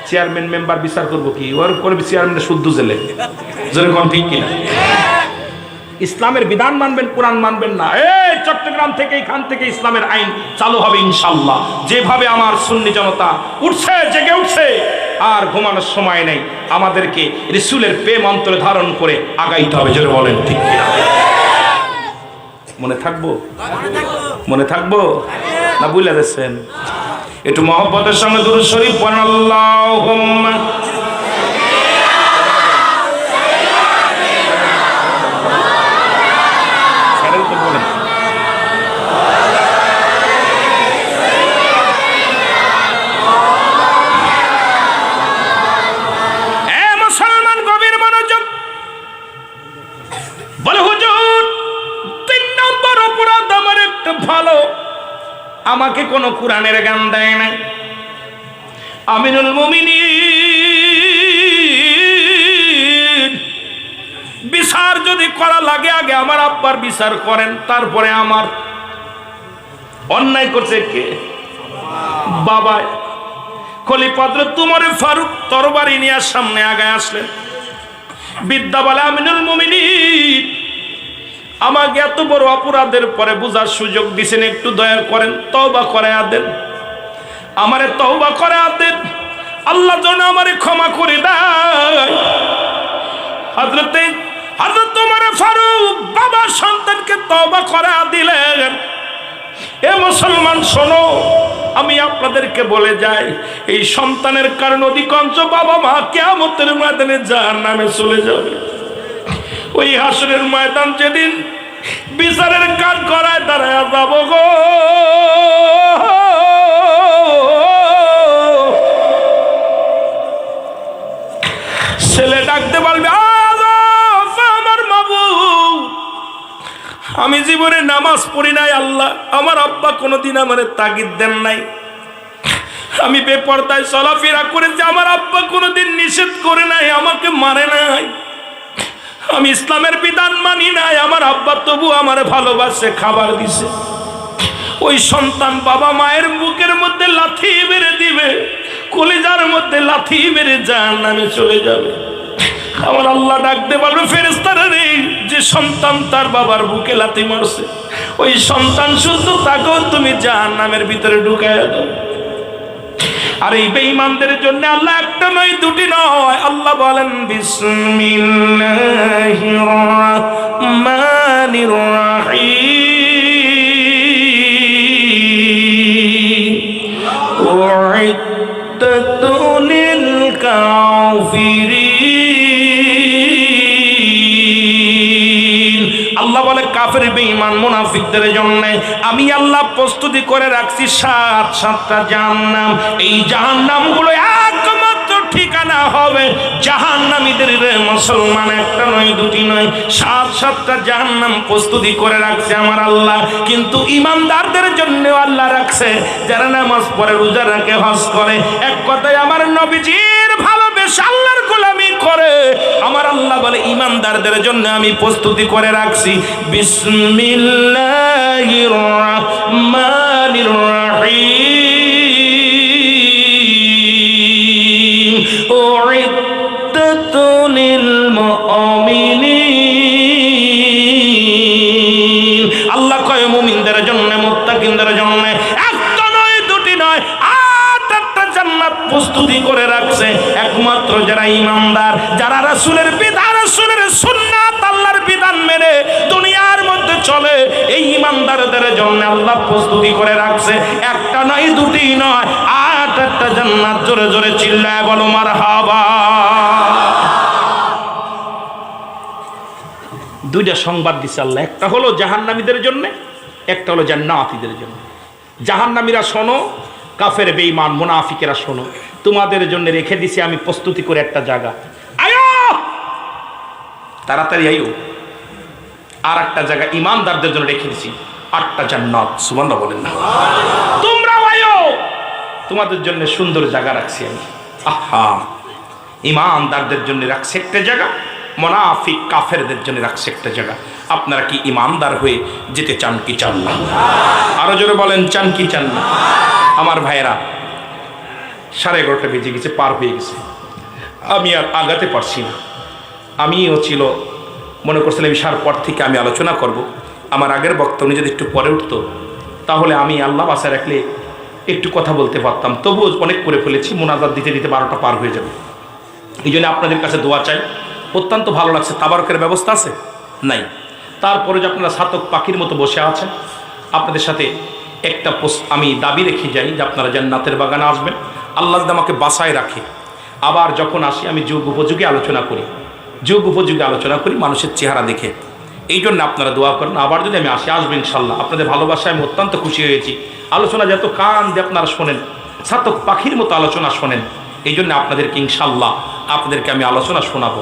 চেয়ারম্যান মেম্বার বিচার করবো কি, ওর করবে চেয়ারম্যানের শুদ্ধ জেলে। জোরে বলেন ঠিক কিনা? ইসলামের বিধান মানবেন, কোরআন মানবেন না। এই চট্টগ্রাম থেকে, এখান থেকে ইসলামের আইন চালু হবে ইনশাআল্লাহ। যেভাবে আমার সুন্নি জনতা উঠছে, জেগে উঠছে, আর ঘুমানোর সময় নেই। আমাদেরকে রাসূলের প্রেম অন্তরে ধারণ করে আগাইতে হবে। জোরে বলেন ঠিক কিনা? মনে থাকবো, মনে থাকবো না ভুলে গেছেন? একটু মহব্বতের সঙ্গে দুরূদ শরীফ পড়েন। আল্লাহুম্মা আমাকে কোনো কোরআনের জ্ঞান দেয় না। আমিনুল মুমিনিন, বিচার যদি করা লাগে আগে আমার আব্বার বিচার করেন, তারপরে আমার। অন্যায় করছে কে? বাবা। খলিফা হযরত উমর ফারুক তরবারি নিয়ে সামনে আগায় আসলেন। বিদ্যা বলে, আমিনুল মুমিনিন, আমাকে এত বড় অপরাধের পরে বুঝার সুযোগ দিছেন, একটু দয়া করেন, তওবা করে দেন, আমারে তওবা করে দেন, আল্লাহ যেন আমারে ক্ষমা করে দেয়। হযরত উমর ফারুক বাবা সন্তানকে তওবা করে দিলেন। এ মুসলমান শোনো, আমি আপনাদেরকে বলে যাই, এই সন্তানের কারণে অধিকাংশ বাবা মা কিয়ামতের ময়দানে জাহান্নামে চলে যাবে। ওই হাসরের ময়দান যেদিন বিচারের কাজ করায় দাঁড়ায় যাব গো, ছেলে ডাকতে বলবে, আমার মাবুদ, আমি জীবনে নামাজ পড়ি নাই আল্লাহ, আমার আব্বা কোনোদিন আমার তাগিদ দেন নাই, আমি বেপরদায় চলাফেরা করেছি, আমার আব্বা কোনোদিন নিষেধ করে নাই, আমাকে মারে নাই, আমি ইসলামের বিধান মানি নাই, আমার আব্বা তবু আমার ভালোবাসে, খাবার দিছে। ওই সন্তান বাবা মায়ের বুকের মধ্যে লাথি মেরে দিবে, কলিজার মধ্যে লাথি মেরে জাহান্নামে চলে যাবে। আমার আল্লাহ ডাকতে বলবে, ফেরেশতারা রে, যে সন্তান তার বাবার বুকে লাথি মারছে, ওই সন্তান শুধু তাকেও তুমি জাহান্নামের ভিতরে ঢুকায়া দাও। আর এই বেঈমানদের জন্য আল্লাহ একটা নয়, দুটি নয়, আল্লাহ বলেন, বিসমিল্লাহির রাহমানির রাহিম, উইদ্দাতু লিল কাফিরিন। আল্লাহ বলে, কাফের বেঈমান মুনাফিকদের জন্য আমি আল্লাহ প্রস্তুতি করে রাখছি 7টা জাহান্নাম। এই জাহান্নামগুলো একমাত্র ঠিকানা হবে জাহান্নামীদের। রে মুসলমান, একটা নয়, দুটি নয়, 7টা জাহান্নাম প্রস্তুতি করে রাখছে আমার আল্লাহ। কিন্তু ইমানদারদের জন্য আল্লাহ রাখছে যারা নামাজ পড়ে, রোজা রাখে, হজ করে, এক কথায় আমার নবীজির ভালোবেসে আল্লাহর গোলামি করে, আমার আল্লাহ বলে ইমানদারদের জন্য আমি প্রস্তুতি করে রাখছি। বিসমিল্লাহির রাহমানির রাহিম, উইদ্দাতু লিল মুমিনিন। আল্লাহ কয় মুমিনদের জন্য, মুত্তাকিনদের জন্য একটা নয়, দুটি নয়, 8টা জান্নাত প্রস্তুতি করে রাখছে একমাত্র যারা ইমানদার, যারা রাসূলের বিধান, রাসূলের সুন্নাত, আল্লাহর বিধান মেনে দুনিয়ার মধ্যে চলে, এই ইমানদারদের জন্য আল্লাহ প্রস্তুতি করে রাখছে একটা নয়, দুটি নয়, 8টা জান্নাত। জোরে জোরে চিল্লায় বলো মারহাবা। দুইটা সংবাদ দিছে আল্লাহ, একটা হলো জাহান্নামীদের জন্য, একটা হলো জান্নাতীদের জন্য। জাহান্নামীরা শোনো, কাফের বেঈমান মুনাফিকেরা শোনো, তোমাদের জন্য রেখে দিছি আমি প্রস্তুতি করে একটা জায়গা, আয়ো তাড়াতাড়ি আয়ো। আর একটা জায়গা ইমানদারদের জন্য রেখে দিছি 8টা জান্নাত। সুবহানাল্লাহ বলেন না? তোমরাও আয়ো, তোমাদের জন্য সুন্দর জায়গা রাখছি আমি। আহা, ইমানদারদের জন্য রাখছি একটা জায়গা, মুনাফিক কাফেরদের জন্য রাখছে একটা জায়গা। আপনারা কি ইমানদার হয়ে যেতে চান কি চান না? আরো জোরে বলেন, চান কি চান না? আমার ভাইয়েরা, 11:30 বেজে গেছে, পার হয়ে গেছে, আমি আর আগাতে পারছি না। আমিও ছিল মনে করছিলাম ইশার পর থেকে আমি আলোচনা করব, আমার আগের বক্তব্য যদি একটু পরে উঠতো তাহলে আমি আল্লাহ বাসায় রাখলে একটু কথা বলতে পারতাম। তবুও অনেক করে ফেলেছি, মোনাজাত দিতে দিতে 12টা পার হয়ে যাবে। এই জন্য আপনাদের কাছে দোয়া চাই। অত্যন্ত ভালো লাগছে, তাবারকের ব্যবস্থা আছে নাই, তারপরে যে আপনারা ছাতক পাখির মতো বসে আছেন, আপনাদের সাথে একটা আমি দাবি রেখে যাই যে আপনারা জান্নাতের বাগানে আসবেন, আল্লাহ যদি আমাকে বাসায় রাখে, আবার যখন আসি আমি যুগ উপযোগী আলোচনা করি, যুগ উপযোগী আলোচনা করি মানুষের চেহারা দেখে। এই জন্য আপনারা দোয়া করেন, আবার যদি আমি আসবো ইনশাল্লাহ। আপনাদের ভালোবাসায় আমি অত্যন্ত খুশি হয়েছি। আলোচনা যত কান দিয়ে আপনারা শোনেন, ছাতক পাখির মতো আলোচনা শোনেন, এই জন্য আপনাদেরকে ইনশাল্লাহ আপনাদেরকে আমি আলোচনা শোনাবো,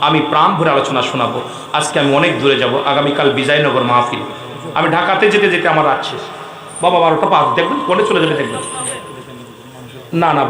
আমি প্রাণ ভরে আলোচনা শোনাবো। আজকে আমি অনেক দূরে যাব, আগামীকাল বিজয়নগর মাহফিল। আমি ঢাকাতে যেতে যেতে আমার রাত শেষ, বাবা 12টা 5 দেখবেন পরে চলে যাবে দেখবেন। না না